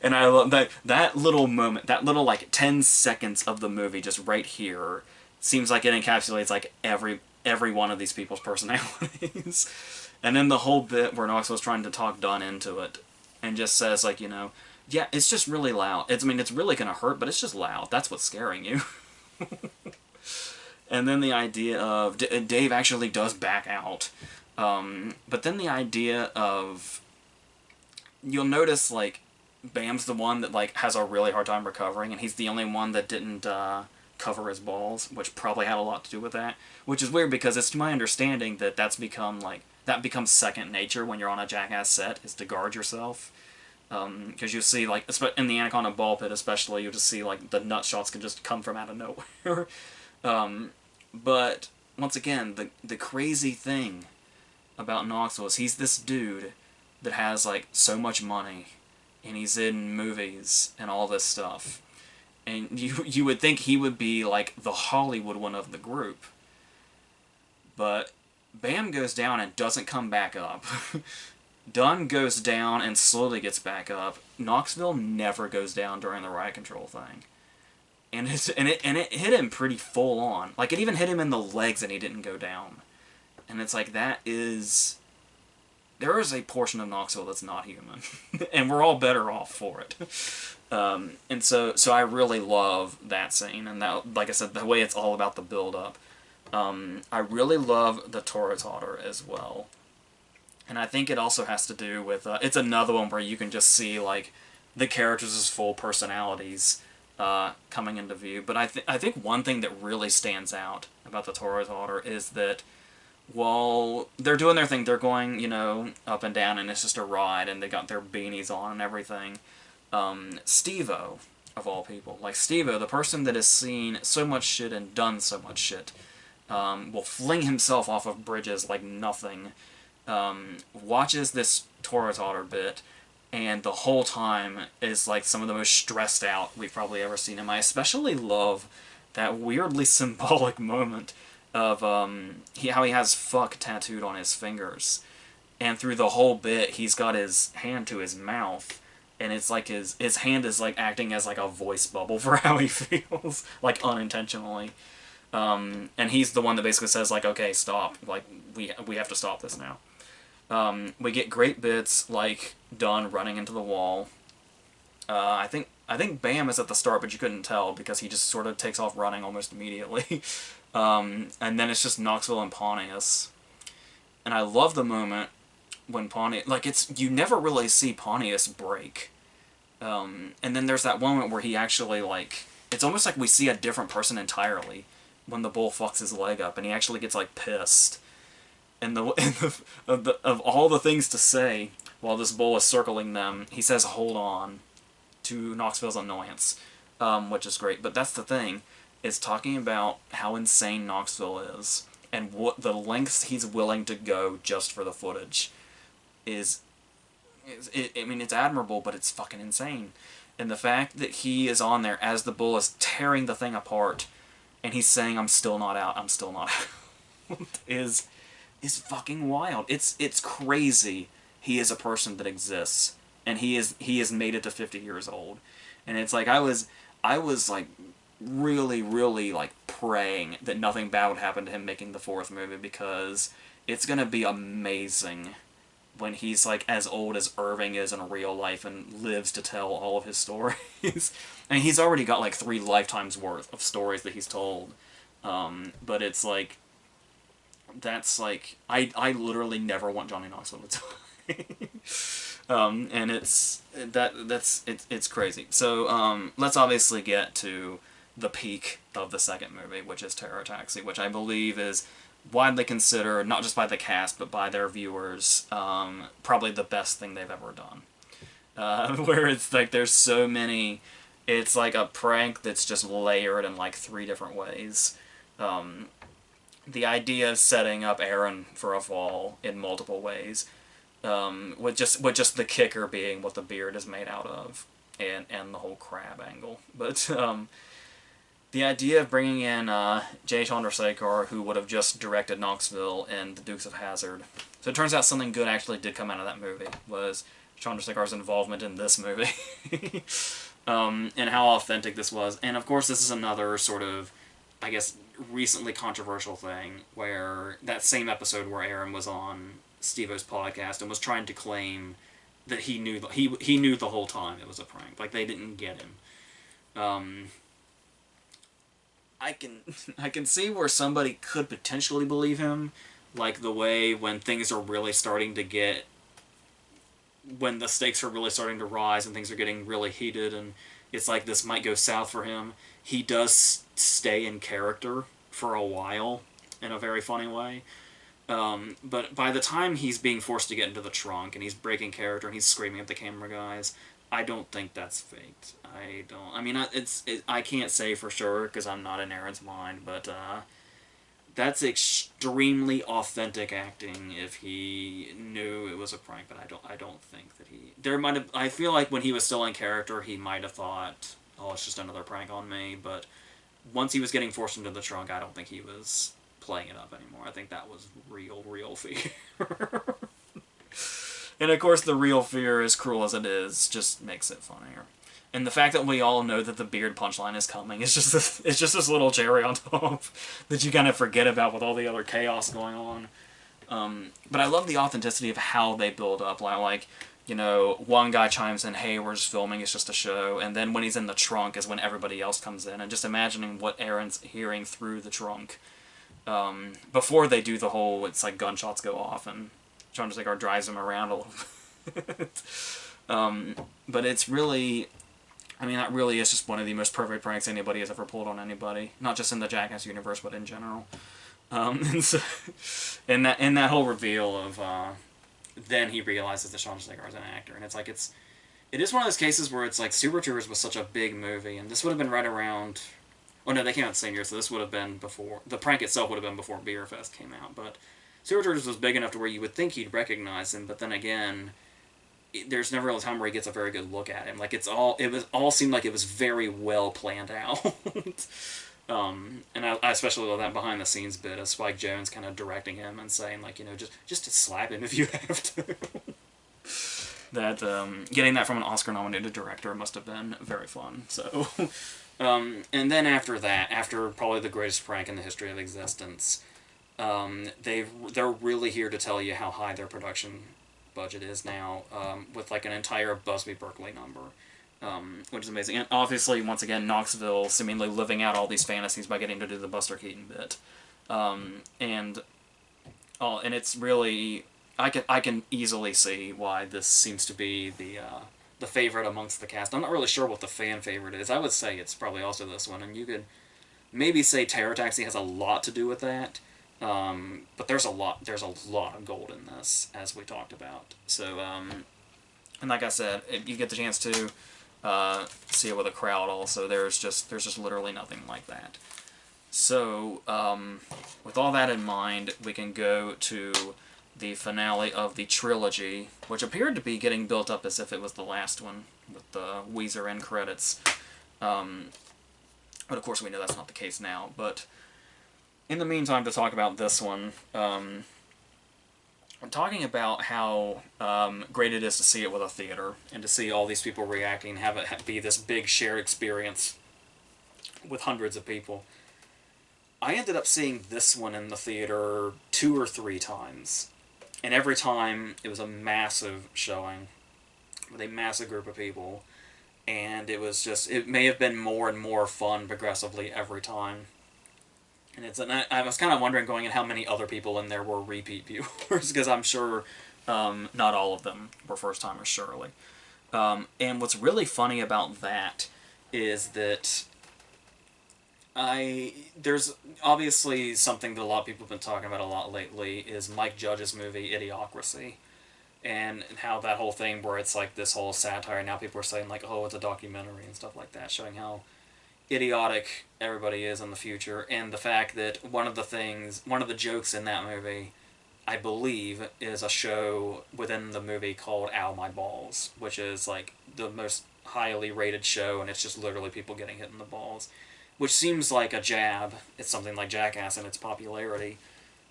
And I love that little moment, that little like 10 seconds of the movie just right here seems like it encapsulates like every one of these people's personalities. And then the whole bit where Knoxville's trying to talk Dunn into it, and just says, like, you know, yeah, it's just really loud. I mean, it's really going to hurt, but it's just loud. That's what's scaring you. And then the idea of Dave actually does back out. But then the idea of, you'll notice, like, Bam's the one that, like, has a really hard time recovering, and he's the only one that didn't cover his balls, which probably had a lot to do with that. Which is weird, because it's to my understanding that that's become, like, that becomes second nature when you're on a Jackass set, is to guard yourself. Because you see, like, in the Anaconda Ball Pit especially, you just see, like, the nut shots can just come from out of nowhere. But, once again, the crazy thing about Knoxville is he's this dude that has, like, so much money, and he's in movies and all this stuff. And you would think he would be, like, the Hollywood one of the group. But Bam goes down and doesn't come back up. Dunn goes down and slowly gets back up. Knoxville never goes down during the riot control thing. And it hit him pretty full on. Like, it even hit him in the legs and he didn't go down. And it's like, there is a portion of Knoxville that's not human. And we're all better off for it. And so I really love that scene. And that, like I said, the way it's all about the build-up. I really love the Toro-Totter as well. And I think it also has to do with, it's another one where you can just see, like, the characters' full personalities coming into view. But I think one thing that really stands out about the Toro-Totter is that while they're doing their thing, they're going, you know, up and down, and it's just a ride, and they got their beanies on and everything. Stevo, of all people, like Stevo, the person that has seen so much shit and done so much shit, will fling himself off of bridges like nothing. Watches this Toro-Totter bit, and the whole time is like some of the most stressed out we've probably ever seen him. I especially love that weirdly symbolic moment of how he has fuck tattooed on his fingers, and through the whole bit he's got his hand to his mouth, and it's like his hand is like acting as like a voice bubble for how he feels, like unintentionally. And he's the one that basically says, like, okay, stop, like, we have to stop this now. We get great bits like Dunn running into the wall. I think Bam is at the start, but you couldn't tell because he just sort of takes off running almost immediately. And then it's just Knoxville and Pontius. And I love the moment when Pontius, like, you never really see Pontius break. And then there's that moment where he actually, like, it's almost like we see a different person entirely when the bull fucks his leg up, and he actually gets, like, pissed. And of all the things to say while this bull is circling them, he says "hold on" to Knoxville's annoyance, which is great. But that's the thing, is talking about how insane Knoxville is and what the lengths he's willing to go just for the footage I mean, it's admirable, but it's fucking insane. And the fact that he is on there as the bull is tearing the thing apart, and he's saying, "I'm still not out, I'm still not out," is fucking wild. It's crazy. He is a person that exists, and he has made it to 50 years old. And it's like, I was like really, really, like, praying that nothing bad would happen to him making the fourth movie, because it's gonna be amazing when he's, like, as old as Irving is in real life and lives to tell all of his stories. I mean, he's already got, like, 3 lifetimes worth of stories that he's told. But it's, like, that's, like, I literally never want Johnny Knoxville to die. And it's crazy. So, let's obviously get to the peak of the second movie, which is Terror Taxi, which I believe is widely considered, not just by the cast, but by their viewers, probably the best thing they've ever done. Where it's like, there's so many, it's like a prank that's just layered in like 3 different ways. The idea of setting up Aaron for a fall in multiple ways, with just the kicker being what the beard is made out of, and the whole crab angle. But the idea of bringing in Jay Chandrasekhar, who would have just directed Knoxville and the Dukes of Hazzard. So it turns out something good actually did come out of that movie, was Chandrasekhar's involvement in this movie. And how authentic this was. And of course this is another sort of, I guess, recently controversial thing, where that same episode where Aaron was on Stevo's podcast and was trying to claim that he knew he knew the whole time it was a prank. Like, they didn't get him. I can see where somebody could potentially believe him, like the way when things are really starting to get, when the stakes are really starting to rise and things are getting really heated and it's like this might go south for him. He does stay in character for a while in a very funny way. But by the time he's being forced to get into the trunk and he's breaking character and he's screaming at the camera guys, I don't think that's faked. I don't. I mean, I can't say for sure because I'm not in Aaron's mind, but that's extremely authentic acting if he knew it was a prank. But I don't think that he. There might have. I feel like when he was still in character, he might have thought, "Oh, it's just another prank on me." But once he was getting forced into the trunk, I don't think he was playing it up anymore. I think that was real fear. And of course, the real fear, as cruel as it is, just makes it funnier. And the fact that we all know that the beard punchline is coming is just it's just this little cherry on top that you kind of forget about with all the other chaos going on. But I love the authenticity of how they build up. Like, you know, one guy chimes in, "Hey, we're just filming, it's just a show." And then when he's in the trunk is when everybody else comes in. And just imagining what Aaron's hearing through the trunk. Before they do the whole, it's like gunshots go off and John Cigar drives him around a little bit. But it's really, I mean, that really is just one of the most perfect pranks anybody has ever pulled on anybody. Not just in the Jackass universe, but in general. And so, in that whole reveal of, then he realizes that Sean Cigar is an actor. And it's like, it is one of those cases where it's like, Super Troopers was such a big movie, and this would have been right around, oh no, they came out the same year, so this would have been before, the prank itself would have been before Beer Fest came out, but Super Troopers was big enough to where you would think you'd recognize him, but then again, there's never a time where he gets a very good look at him. Like, it all seemed like it was very well planned out. And I especially love that behind the scenes bit of Spike Jonze kind of directing him and saying, like, you know, just to slap him if you have to. That, getting that from an Oscar-nominated director must have been very fun, so. And then after that, after probably the greatest prank in the history of existence, they're really here to tell you how high their production budget is now, with like an entire Busby Berkeley number, which is amazing. And obviously, once again, Knoxville seemingly living out all these fantasies by getting to do the Buster Keaton bit, and it's really, I can easily see why this seems to be the favorite amongst the cast. I'm not really sure what the fan favorite is. I would say it's probably also this one, and you could maybe say Terror Taxi has a lot to do with that. But there's a lot of gold in this, as we talked about. So, and like I said, if you get the chance to see it with a crowd also, there's just literally nothing like that. So, with all that in mind, we can go to the finale of the trilogy, which appeared to be getting built up as if it was the last one, with the Weezer end credits. But of course we know that's not the case now. But in the meantime, to talk about this one, I'm talking about how great it is to see it with a theater, and to see all these people reacting, have it be this big shared experience with hundreds of people. I ended up seeing this one in the theater 2 or 3 times. And every time, it was a massive showing with a massive group of people. And it was just, it may have been more and more fun progressively every time. And I was kind of wondering going in how many other people in there were repeat viewers, because I'm sure not all of them were first-timers, surely. And what's really funny about that is that there's obviously something that a lot of people have been talking about a lot lately is Mike Judge's movie Idiocracy, and how that whole thing where it's like this whole satire, and now people are saying like, oh, it's a documentary and stuff like that, showing how idiotic everybody is in the future, and the fact that one of the jokes in that movie, I believe, is a show within the movie called Ow My Balls, which is like the most highly rated show, and it's just literally people getting hit in the balls. Which seems like a jab at something like Jackass and its popularity.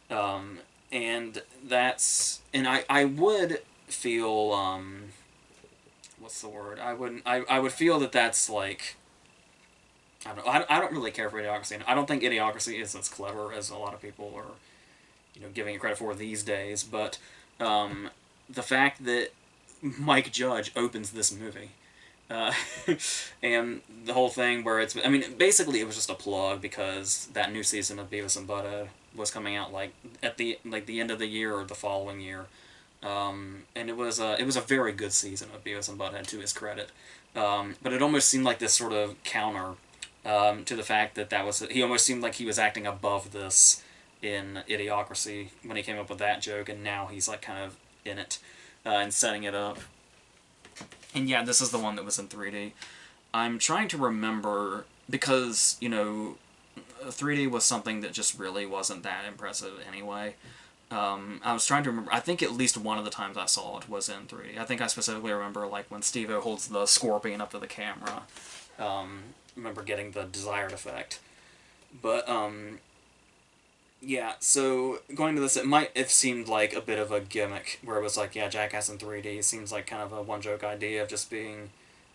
And that's... And I would feel... what's the word? I would feel that that's like... I don't know. I don't really care for Idiocracy. I don't think Idiocracy is as clever as a lot of people are, giving it credit for these days. But the fact that Mike Judge opens this movie. Uh, and the whole thing where it's, I mean, basically it was just a plug because that new season of Beavis and Butthead was coming out like at the end of the year or the following year, and it was a very good season of Beavis and Butthead to his credit, but it almost seemed like this sort of counter to the fact that he almost seemed like he was acting above this in Idiocracy when he came up with that joke, and now he's like kind of in it and setting it up. And yeah, this is the one that was in 3D. I'm trying to remember, because, you know, 3D was something that just really wasn't that impressive anyway. I was trying to remember, I think at least one of the times I saw it was in 3D. I think I specifically remember, like, when Stevo holds the scorpion up to the camera. Remember getting the desired effect. But, yeah, so going to this, it might have seemed like a bit of a gimmick, where it was like, yeah, Jackass in 3D seems like kind of a one-joke idea of just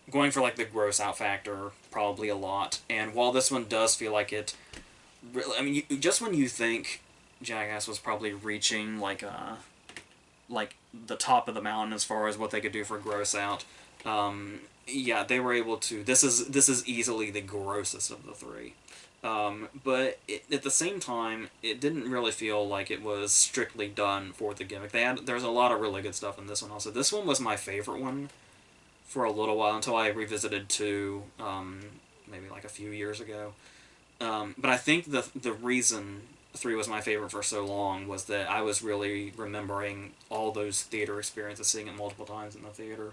going for like the gross out factor probably a lot. And while this one does feel like it, really, I mean, just when you think Jackass was probably reaching like the top of the mountain as far as what they could do for gross out, yeah, they were able to. This is easily the grossest of the three. But at the same time, it didn't really feel like it was strictly done for the gimmick. There's a lot of really good stuff in this one also. This one was my favorite one for a little while until I revisited 2, maybe like a few years ago. But I think the reason 3 was my favorite for so long was that I was really remembering all those theater experiences, seeing it multiple times in the theater.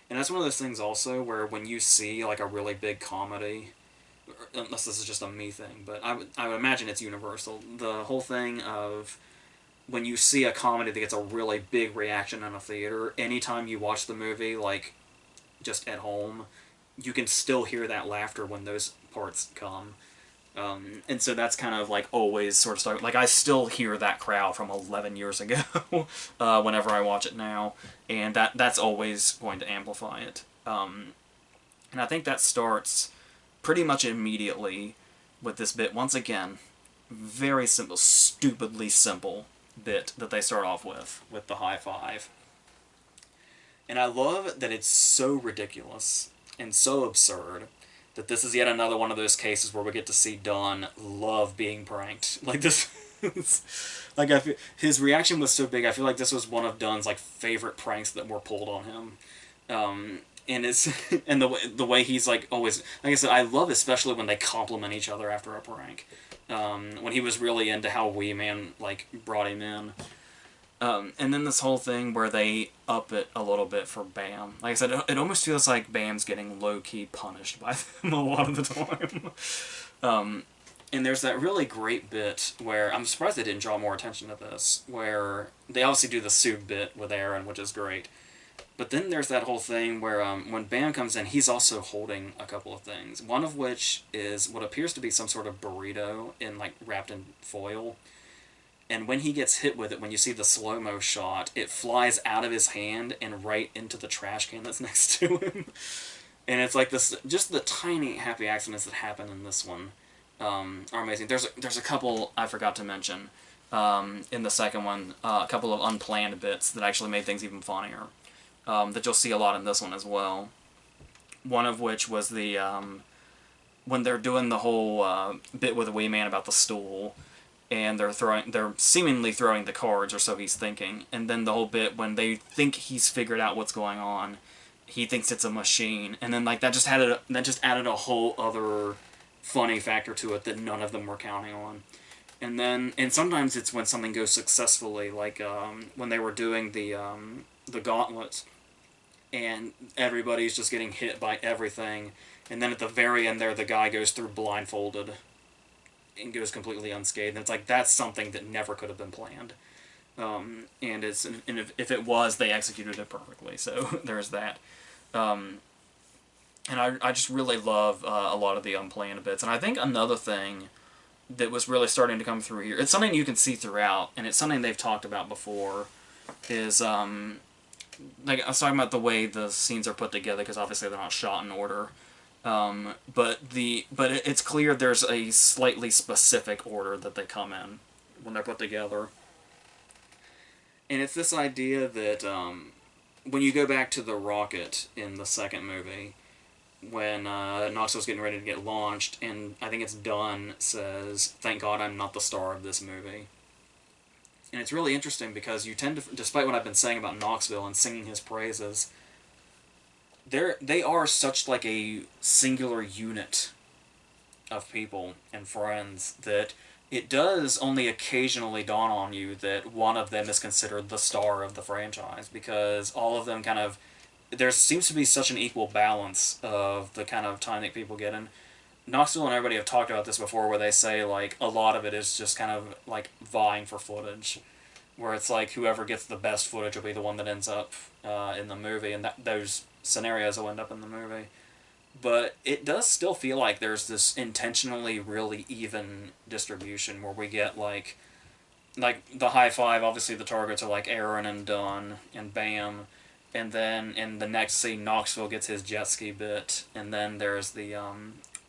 And that's one of those things also where when you see like a really big comedy, unless this is just a me thing, but I would imagine it's universal. The whole thing of when you see a comedy that gets a really big reaction in a theater, anytime you watch the movie, like, just at home, you can still hear that laughter when those parts come. And so that's kind of, like, always sort of stuck. Like, I still hear that crowd from 11 years ago whenever I watch it now, and that's always going to amplify it. And I think that starts pretty much immediately with this bit. Once again, very simple, stupidly simple bit that they start off with the high five. And I love that it's so ridiculous and so absurd that this is yet another one of those cases where we get to see Don love being pranked. Like, this... like, his reaction was so big, I feel like this was one of Dunn's, like, favorite pranks that were pulled on him. And it's and the way he's like always, like I said, I love especially when they compliment each other after a prank. When he was really into how Wee Man like brought him in, and then this whole thing where they up it a little bit for Bam. Like I said, it almost feels like Bam's getting low key punished by them a lot of the time. And there's that really great bit where I'm surprised they didn't draw more attention to this, where they obviously do the soup bit with Aaron, which is great. But then there's that whole thing where when Bam comes in, he's also holding a couple of things. One of which is what appears to be some sort of burrito wrapped in foil. And when he gets hit with it, when you see the slow-mo shot, it flies out of his hand and right into the trash can that's next to him. And it's like this, just the tiny happy accidents that happen in this one are amazing. There's a couple I forgot to mention in the second one, a couple of unplanned bits that actually made things even funnier. That you'll see a lot in this one as well. One of which was the when they're doing the whole bit with the Wee Man about the stool, and they're seemingly throwing the cards, or so he's thinking. And then the whole bit when they think he's figured out what's going on, he thinks it's a machine, and then like that just added a whole other funny factor to it that none of them were counting on. And sometimes it's when something goes successfully, like when they were doing the gauntlets, and everybody's just getting hit by everything, and then at the very end there, the guy goes through blindfolded and goes completely unscathed, and it's like, that's something that never could have been planned. And if it was, they executed it perfectly, so there's that. And I just really love a lot of the unplanned bits, and I think another thing that was really starting to come through here, it's something you can see throughout, and it's something they've talked about before, is like I was talking about the way the scenes are put together, because obviously they're not shot in order. But it's clear there's a slightly specific order that they come in when they're put together. And it's this idea that when you go back to the rocket in the second movie, when Knoxville's getting ready to get launched, and I think it's Dunn says, "Thank God I'm not the star of this movie." And it's really interesting because you tend to, despite what I've been saying about Knoxville and singing his praises, they are such like a singular unit of people and friends that it does only occasionally dawn on you that one of them is considered the star of the franchise, because all of them kind of, there seems to be such an equal balance of the kind of time that people get in. Knoxville and everybody have talked about this before, where they say like a lot of it is just kind of like vying for footage, where it's like whoever gets the best footage will be the one that ends up in the movie, and that those scenarios will end up in the movie. But it does still feel like there's this intentionally really even distribution where we get like the high five. Obviously, the targets are like Aaron and Dunn and Bam, and then in the next scene, Knoxville gets his jet ski bit, and then there's the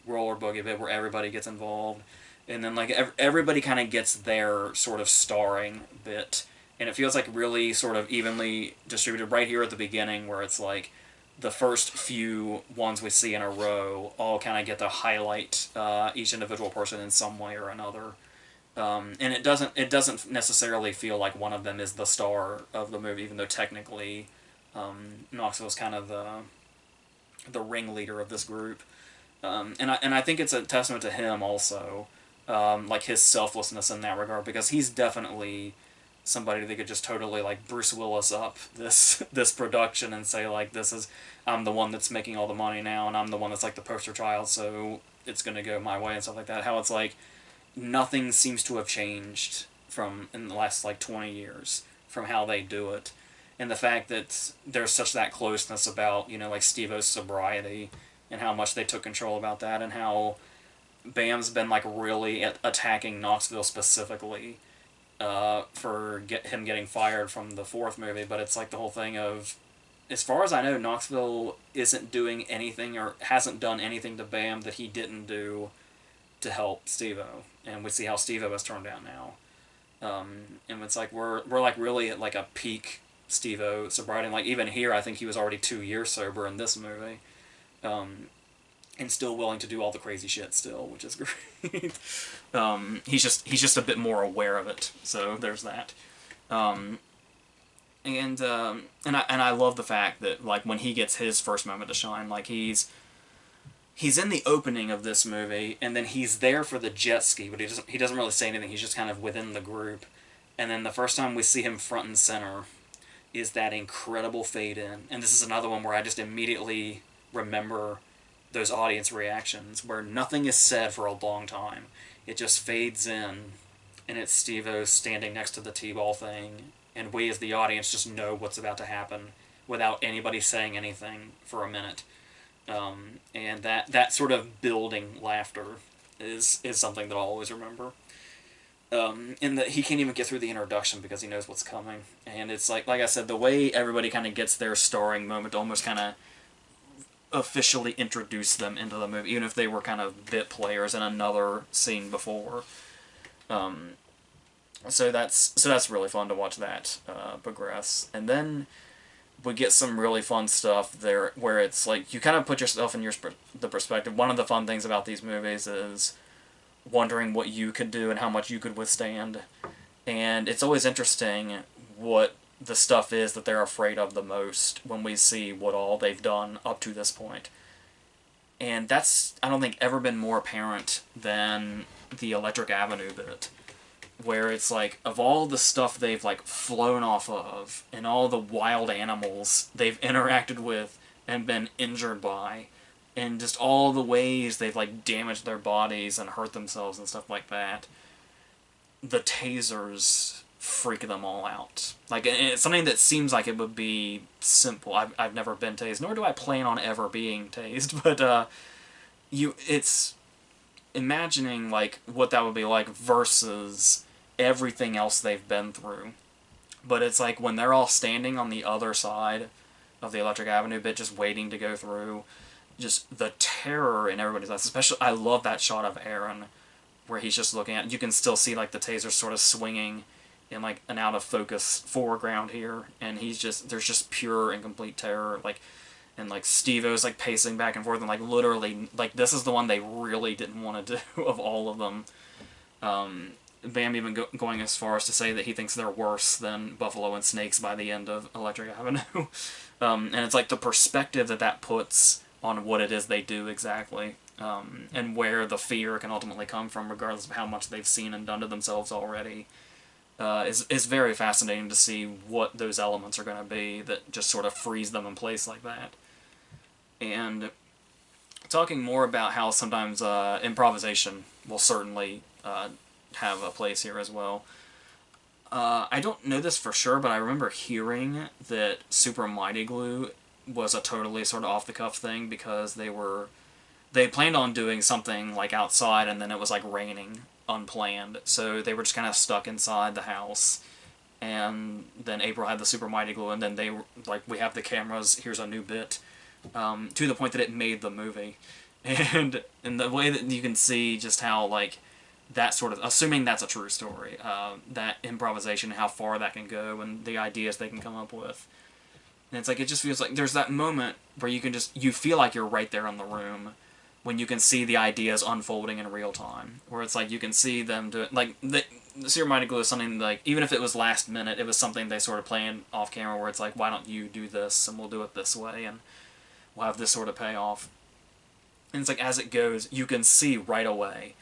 roller boogie bit where everybody gets involved, and then like everybody kind of gets their sort of starring bit, and it feels like really sort of evenly distributed right here at the beginning, where it's like the first few ones we see in a row all kind of get to highlight each individual person in some way or another. And it doesn't necessarily feel like one of them is the star of the movie, even though technically Knoxville's kind of the ringleader of this group. And I think it's a testament to him also, like his selflessness in that regard, because he's definitely somebody that could just totally like Bruce Willis up this production and say like, this is, I'm the one that's making all the money now, and I'm the one that's like the poster child, so it's gonna go my way and stuff like that. How it's like nothing seems to have changed from in the last like 20 years from how they do it, and the fact that there's such that closeness about, you know, like Stevo's sobriety and how much they took control about that, and how Bam's been like really attacking Knoxville specifically for him getting fired from the fourth movie. But it's like the whole thing of, as far as I know, Knoxville isn't doing anything or hasn't done anything to Bam that he didn't do to help Stevo, and we see how Stevo has turned out now. And it's like we're like really at like a peak Stevo sobriety, and like even here I think he was already 2 years sober in this movie, and still willing to do all the crazy shit still, which is great. He's just a bit more aware of it, so there's that. And I love the fact that like when he gets his first moment to shine, like he's in the opening of this movie, and then he's there for the jet ski, but he doesn't really say anything. He's just kind of within the group, and then the first time we see him front and center is that incredible fade in, and this is another one where I just immediately remember those audience reactions where nothing is said for a long time. It just fades in, and it's Stevo standing next to the T-ball thing, and we as the audience just know what's about to happen without anybody saying anything for a minute. And that sort of building laughter is something that I'll always remember. In that he can't even get through the introduction because he knows what's coming, and it's like I said, the way everybody kind of gets their starring moment to almost kind of officially introduce them into the movie, even if they were kind of bit players in another scene before. So that's really fun to watch that progress, and then we get some really fun stuff there where it's like you kind of put yourself in the perspective. One of the fun things about these movies is wondering what you could do and how much you could withstand, and it's always interesting what the stuff is that they're afraid of the most when we see what all they've done up to this point. And that's, I don't think, ever been more apparent than the Electric Avenue bit, where it's like, of all the stuff they've like flown off of, and all the wild animals they've interacted with and been injured by, and just all the ways they've like damaged their bodies and hurt themselves and stuff like that, the tasers freak them all out. Like, it's something that seems like it would be simple. I've never been tased, nor do I plan on ever being tased, but it's imagining like what that would be like versus everything else they've been through. But it's like when they're all standing on the other side of the Electric Avenue bit, just waiting to go through, just the terror in everybody's eyes. Especially, I love that shot of Aaron where he's just looking at, you can still see like the taser sort of swinging, in like an out of focus foreground here, and there's just pure and complete terror, like, and like Stevo's like pacing back and forth, and like literally like this is the one they really didn't want to do of all of them. Bam even going as far as to say that he thinks they're worse than Buffalo and Snakes by the end of Electric Avenue. And it's like the perspective that puts on what it is they do exactly, and where the fear can ultimately come from, regardless of how much they've seen and done to themselves already, is very fascinating to see what those elements are going to be that just sort of freeze them in place like that. And talking more about how sometimes improvisation will certainly have a place here as well. I don't know this for sure, but I remember hearing that Super Mighty Glue was a totally sort of off-the-cuff thing, because they planned on doing something like outside, and then it was like raining unplanned, so they were just kind of stuck inside the house, and then April had the Super Mighty Glue, and then they were like, we have the cameras, here's a new bit, to the point that it made the movie. And in the way that you can see just how, like, that sort of, assuming that's a true story, that improvisation, how far that can go, and the ideas they can come up with. And it's like, it just feels like there's that moment where you feel like you're right there in the room when you can see the ideas unfolding in real time. Where it's like, you can see them do it, like, the Super Mighty Glue is something like, even if it was last minute, it was something they sort of planned off camera, where it's like, why don't you do this, and we'll do it this way, and we'll have this sort of payoff. And it's like, as it goes, you can see right away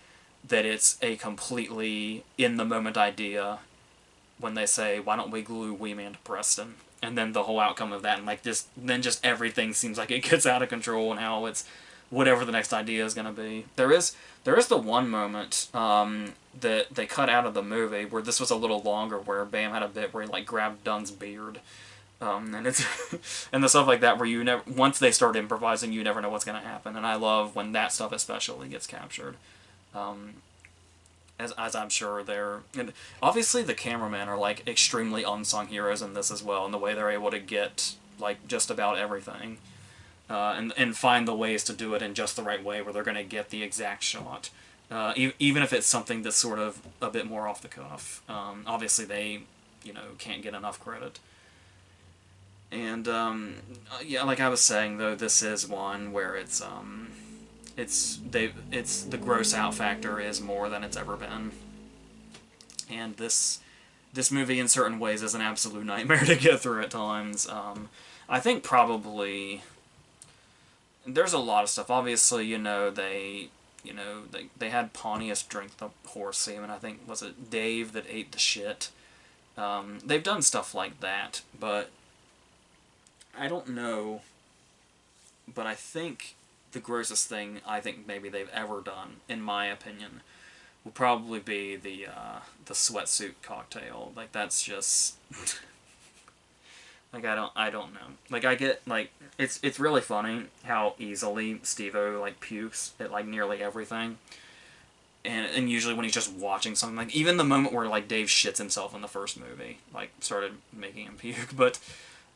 that it's a completely in-the-moment idea when they say, why don't we glue Wee Man to Preston? And then the whole outcome of that, and like then just everything seems like it gets out of control, and how it's whatever the next idea is going to be. There is the one moment that they cut out of the movie where this was a little longer, where Bam had a bit where he like grabbed Dunn's beard. And it's and the stuff like that where you never, once they start improvising, you never know what's going to happen, and I love when that stuff especially gets captured. As I'm sure they're... And obviously the cameramen are, like, extremely unsung heroes in this as well, in the way they're able to get, like, just about everything. And find the ways to do it in just the right way, where they're going to get the exact shot. Even if it's something that's sort of a bit more off the cuff. Obviously they, can't get enough credit. And, yeah, like I was saying, though, this is one where it's the gross out factor is more than it's ever been, and this movie in certain ways is an absolute nightmare to get through at times. I think probably there's a lot of stuff. Obviously, they had Pontius drink the horse semen. I think, was it Dave that ate the shit? They've done stuff like that, but I don't know. But I think the grossest thing I think maybe they've ever done, in my opinion, will probably be the sweatsuit cocktail. Like, that's just like, I don't know. Like, I get, like, it's really funny how easily Stevo like pukes at like nearly everything. And usually when he's just watching something, like even the moment where like Dave shits himself in the first movie, like, started making him puke. But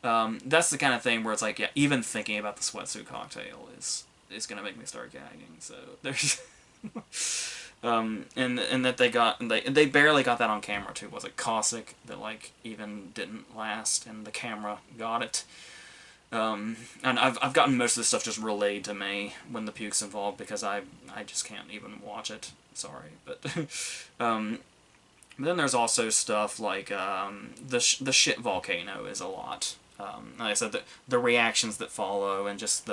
that's the kind of thing where it's like, yeah, even thinking about the sweatsuit cocktail is gonna make me start gagging. So there's and that they barely got that on camera too. Was it Cossack that like even didn't last, and the camera got it? And I've gotten most of this stuff just relayed to me when the puke's involved, because I just can't even watch it. Sorry, but but then there's also stuff like the shit volcano is a lot. Like I said, the reactions that follow, and just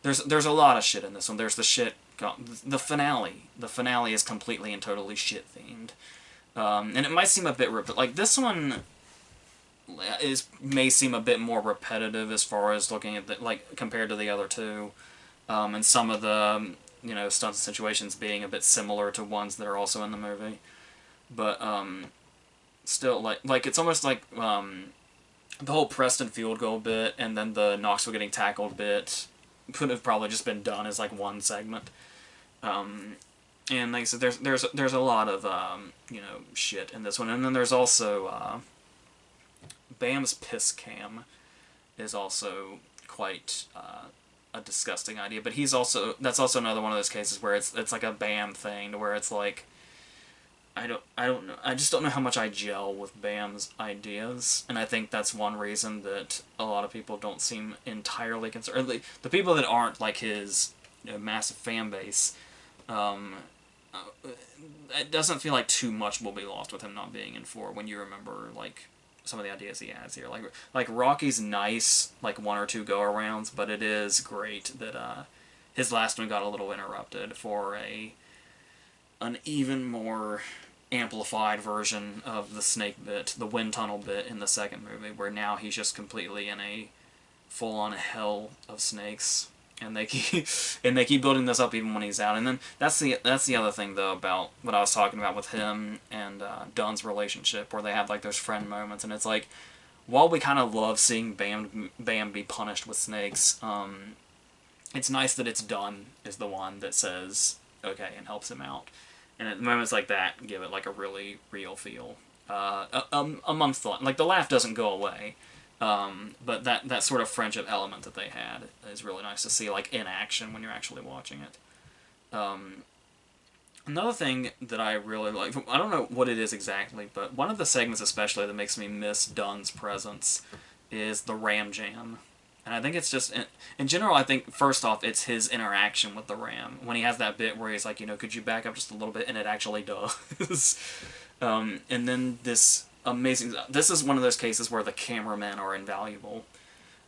there's a lot of shit in this one. There's the shit, the finale. The finale is completely and totally shit themed, and it might seem a bit like this one may seem a bit more repetitive as far as looking at like compared to the other two, and some of the stunts and situations being a bit similar to ones that are also in the movie, but still like it's almost like the whole Preston field goal bit and then the Knoxville getting tackled bit could have probably just been done as like one segment. And like I said, there's a lot of shit in this one, and then there's also Bam's piss cam is also quite a disgusting idea, but that's also another one of those cases where it's like a Bam thing, to where it's like I don't know. I just don't know how much I gel with Bam's ideas, and I think that's one reason that a lot of people don't seem entirely concerned. Or the people that aren't like his, you know, massive fan base, um, it doesn't feel like too much will be lost with him not being in 4 when you remember like some of the ideas he has here. Like Rocky's nice, like 1 or 2 go-arounds, but it is great that his last one got a little interrupted for an even more amplified version of the snake bit, the wind tunnel bit in the second movie, where now he's just completely in a full-on hell of snakes, and they keep building this up even when he's out. And then that's the other thing though about what I was talking about with him and Dunn's relationship, where they have like those friend moments, and it's like, while we kind of love seeing Bam be punished with snakes, it's nice that it's Dunn is the one that says okay and helps him out. And at moments like that, give it like a really real feel. Amongst like the laugh doesn't go away, but that sort of friendship element that they had is really nice to see like in action when you're actually watching it. Another thing that I really like, I don't know what it is exactly, but one of the segments especially that makes me miss Dunn's presence is the Ram Jam. And I think it's just, in general, I think, first off, it's his interaction with the Ram. When he has that bit where he's like, you know, could you back up just a little bit? And it actually does. And then this amazing, this is one of those cases where the cameramen are invaluable.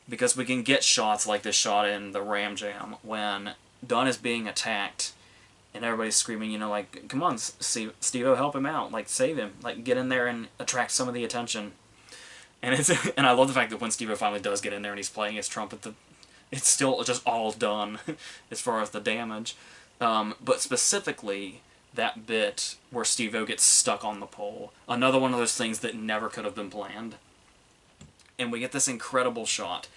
Because we can get shots like this shot in the Ram Jam when Dunn is being attacked and everybody's screaming, you know, like, come on, Stevo, help him out. Like, save him. Like, get in there and attract some of the attention. And I love the fact that when Stevo finally does get in there and he's playing his trumpet, it's still just all done as far as the damage. But specifically, that bit where Stevo gets stuck on the pole, another one of those things that never could have been planned. And we get this incredible shot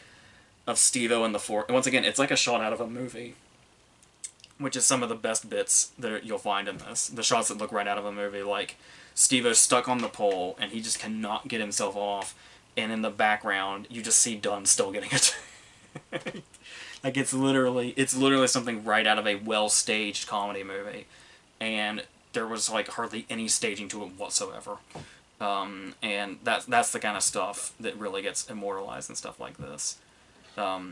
of Stevo in the fort. And once again, it's like a shot out of a movie, which is some of the best bits that you'll find in this. The shots that look right out of a movie, like Stevo's stuck on the pole and he just cannot get himself off. And in the background, you just see Dunn still getting it. Like, it's literally something right out of a well-staged comedy movie. And there was, like, hardly any staging to it whatsoever. And that's the kind of stuff that really gets immortalized and stuff like this. I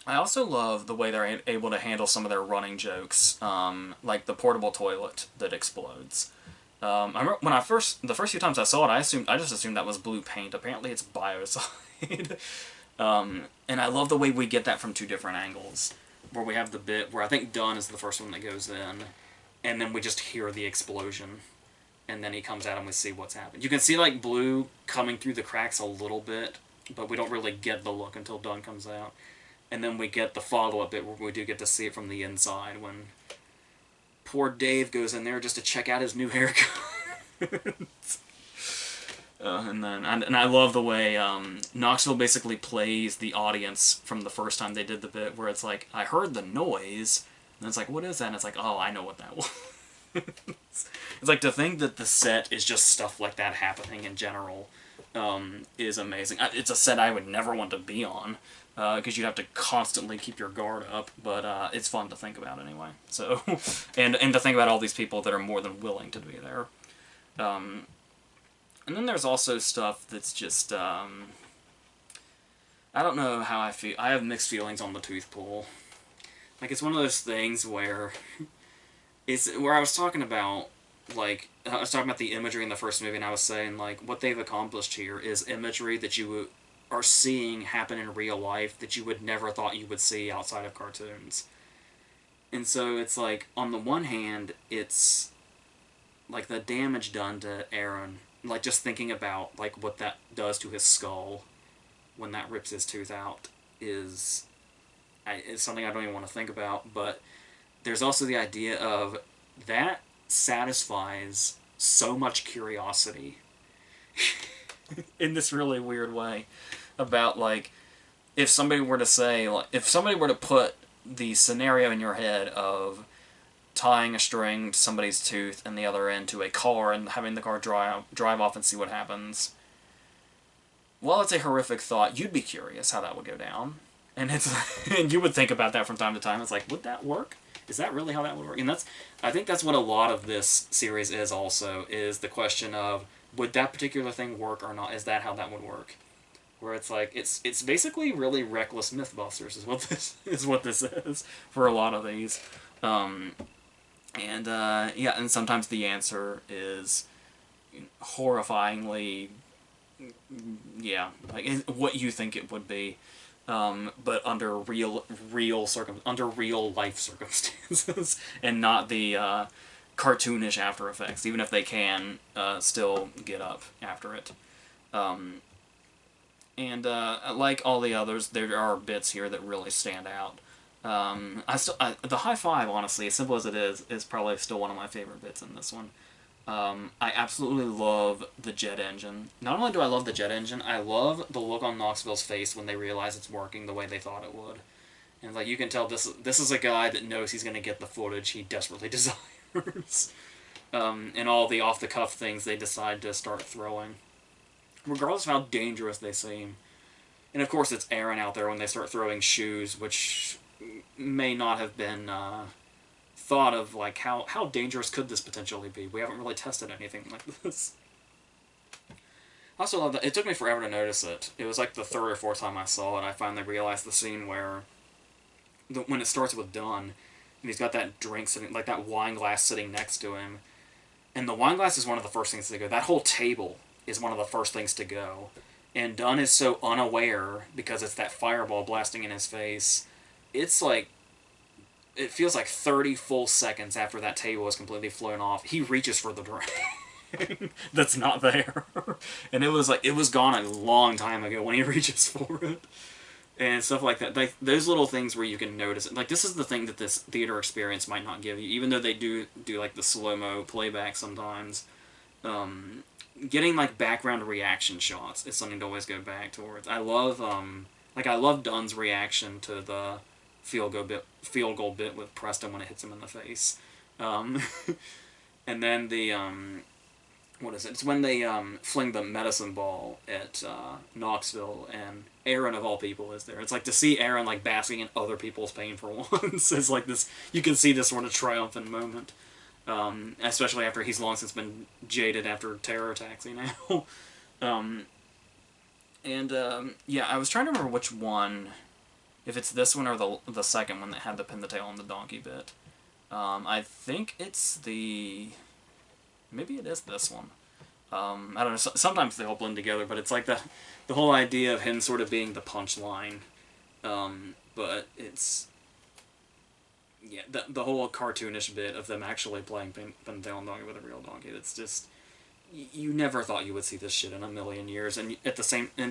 also love the way they're able to handle some of their running jokes, like the portable toilet that explodes. I remember when the first few times I saw it, I just assumed that was blue paint. Apparently it's biocide. And I love the way we get that from 2 different angles, where we have the bit where I think Dunn is the first one that goes in, and then we just hear the explosion, and then he comes out and we see what's happened. You can see like blue coming through the cracks a little bit, but we don't really get the look until Dunn comes out. And then we get the follow-up bit where we do get to see it from the inside when poor Dave goes in there just to check out his new haircut. And I love the way Knoxville basically plays the audience from the first time they did the bit, where it's like, I heard the noise, and it's like, what is that? And it's like, oh, I know what that was. It's like, to think that the set is just stuff like that happening in general is amazing. It's a set I would never want to be on, because you'd have to constantly keep your guard up, but it's fun to think about anyway. So, and to think about all these people that are more than willing to be there. And then there's also stuff that's just, I don't know how I feel. I have mixed feelings on the tooth pull. Like, it's one of those things where I was talking about, like, I was talking about the imagery in the first movie, and I was saying, like, what they've accomplished here is imagery that you are seeing happen in real life that you would never thought you would see outside of cartoons. And so it's like, on the one hand, it's like the damage done to Aaron, like just thinking about like what that does to his skull when that rips his tooth out is something I don't even want to think about. But there's also the idea of that satisfies so much curiosity in this really weird way about, like, if somebody were to say, like, if somebody were to put the scenario in your head of tying a string to somebody's tooth and the other end to a car and having the car drive off and see what happens, while it's a horrific thought, you'd be curious how that would go down. And it's and you would think about that from time to time. It's like, would that work? is that really how that would work? And I think that's what a lot of this series is also, is the question of, would that particular thing work or not? Is that how that would work? Where it's like, it's basically really reckless Mythbusters is what this is for a lot of these. Yeah, and sometimes the answer is horrifyingly, yeah, like what you think it would be, but under real life circumstances, and not the cartoonish after effects. Even if they can still get up after it, like all the others, there are bits here that really stand out. The high five, honestly, as simple as it is probably still one of my favorite bits in this one. I absolutely love the jet engine. Not only do I love the jet engine, I love the look on Knoxville's face when they realize it's working the way they thought it would. And like you can tell, this is a guy that knows he's going to get the footage he desperately desires. And all the off-the-cuff things they decide to start throwing, regardless of how dangerous they seem. And of course it's Aaron out there when they start throwing shoes, which may not have been thought of, like how dangerous could this potentially be. We haven't really tested anything like this. I also love that it took me forever to notice it. It was like the third or fourth time I saw it, I finally realized the scene where when it starts with Dunn, and he's got that drink sitting, like that wine glass sitting next to him, and the wine glass is one of the first things to go. That whole table is one of the first things to go. And Dunn is so unaware, because it's that fireball blasting in his face. It's like, it feels like 30 full seconds after that table is completely flown off, he reaches for the drink that's not there. And it was gone a long time ago when he reaches for it. And stuff like that. Like, those little things where you can notice it. Like, this is the thing that this theater experience might not give you, even though they do like the slow-mo playback sometimes. Getting like background reaction shots is something to always go back towards. I love Dunn's reaction to the field goal bit with Preston when it hits him in the face. And then the what is it? It's when they fling the medicine ball at Knoxville, and Aaron of all people is there. It's like to see Aaron like basking in other people's pain for once. It's like this. You can see this sort of triumphant moment. Especially after he's long since been jaded after Terror Taxi now. Yeah, I was trying to remember which one, if it's this one or the second one that had the pin the tail on the donkey bit. I think it's maybe it is this one. I don't know, sometimes they all blend together, but it's like the whole idea of him sort of being the punchline. But it's... Yeah, the whole cartoonish bit of them actually playing Pin the Tail on Donkey with a real donkey. It's just, you never thought you would see this shit in a million years, and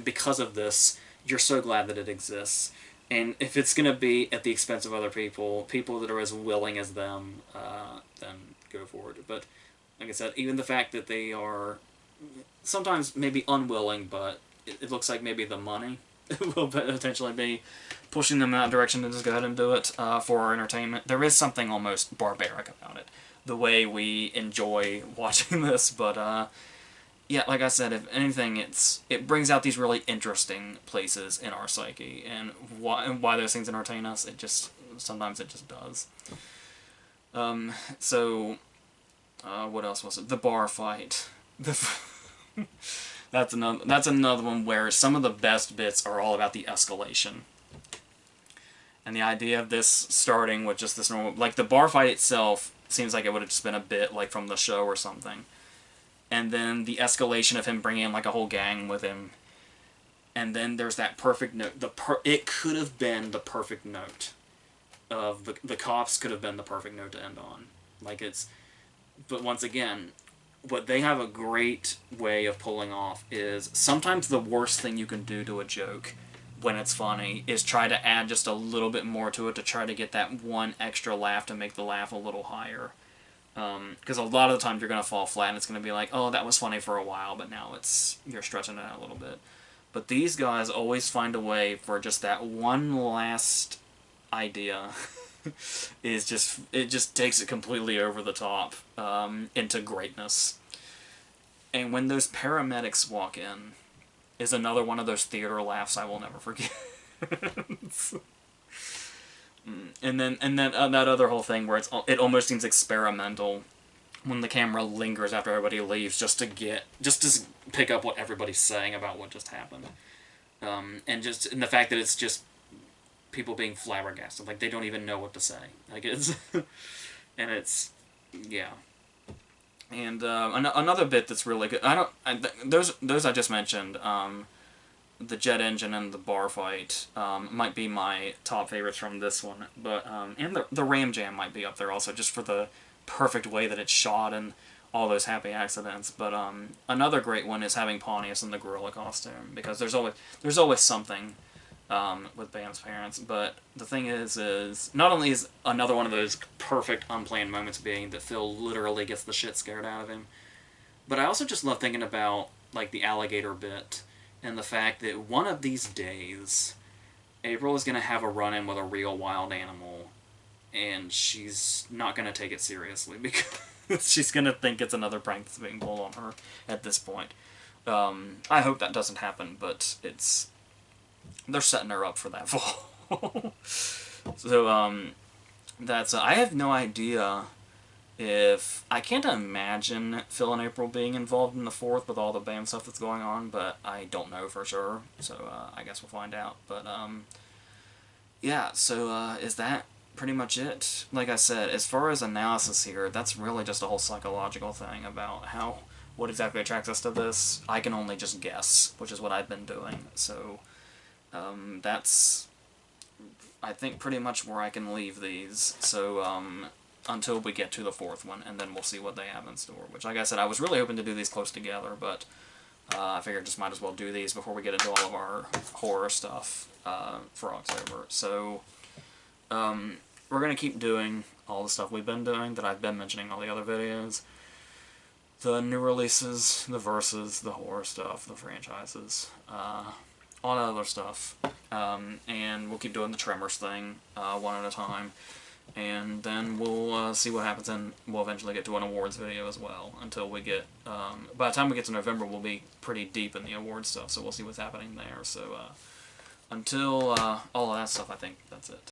because of this, you're so glad that it exists. And if it's gonna be at the expense of other people that are as willing as them, then go for it. But like I said, even the fact that they are sometimes maybe unwilling, but it looks like maybe the money will potentially be pushing them in that direction to just go ahead and do it for our entertainment. There is something almost barbaric about it, the way we enjoy watching this, but yeah, like I said, if anything, it brings out these really interesting places in our psyche, and why those things entertain us, sometimes it just does. What else was it? The bar fight. That's another one where some of the best bits are all about the escalation. And the idea of this starting with just this normal... Like, the bar fight itself seems like it would have just been a bit, like, from the show or something. And then the escalation of him bringing in, like, a whole gang with him. And then there's that perfect note. It could have been the perfect note. The cops could have been the perfect note to end on. Like, it's... But once again, what they have a great way of pulling off is sometimes the worst thing you can do to a joke when it's funny is try to add just a little bit more to it to try to get that one extra laugh to make the laugh a little higher. Because a lot of the times you're going to fall flat and it's going to be like, oh, that was funny for a while, but now you're stretching it out a little bit. But these guys always find a way for just that one last idea. It just takes it completely over the top into greatness. And when those paramedics walk in is another one of those theater laughs I will never forget. And then that other whole thing where it almost seems experimental when the camera lingers after everybody leaves just to pick up what everybody's saying about what just happened, and the fact that it's just people being flabbergasted, like they don't even know what to say, like it's and it's yeah. And another bit that's really good. Those I just mentioned. The jet engine and the bar fight might be my top favorites from this one, but and the ram jam might be up there also, just for the perfect way that it's shot and all those happy accidents. But another great one is having Pontius in the gorilla costume, because there's always something with Bam's parents. But the thing is not only is another one of those perfect unplanned moments being that Phil literally gets the shit scared out of him, but I also just love thinking about like the alligator bit and the fact that one of these days April is going to have a run-in with a real wild animal, and she's not going to take it seriously because she's going to think it's another prank that's being pulled on her at this point. I hope that doesn't happen, but they're setting her up for that fall. So, that's... I have no idea if... I can't imagine Phil and April being involved in the fourth with all the BAM stuff that's going on, but I don't know for sure, so I guess we'll find out. But, yeah, so is that pretty much it? Like I said, as far as analysis here, that's really just a whole psychological thing about what exactly attracts us to this. I can only just guess, which is what I've been doing, so that's, I think, pretty much where I can leave these. So, until we get to the fourth one, and then we'll see what they have in store. Which, like I said, I was really hoping to do these close together, but I figured just might as well do these before we get into all of our horror stuff for October. So, we're going to keep doing all the stuff we've been doing, that I've been mentioning in all the other videos. The new releases, the verses, the horror stuff, the franchises, all that other stuff. And we'll keep doing the Tremors thing one at a time. And then we'll see what happens, and we'll eventually get to an awards video as well, until we get... by the time we get to November, we'll be pretty deep in the awards stuff, so we'll see what's happening there. So until all of that stuff, I think that's it.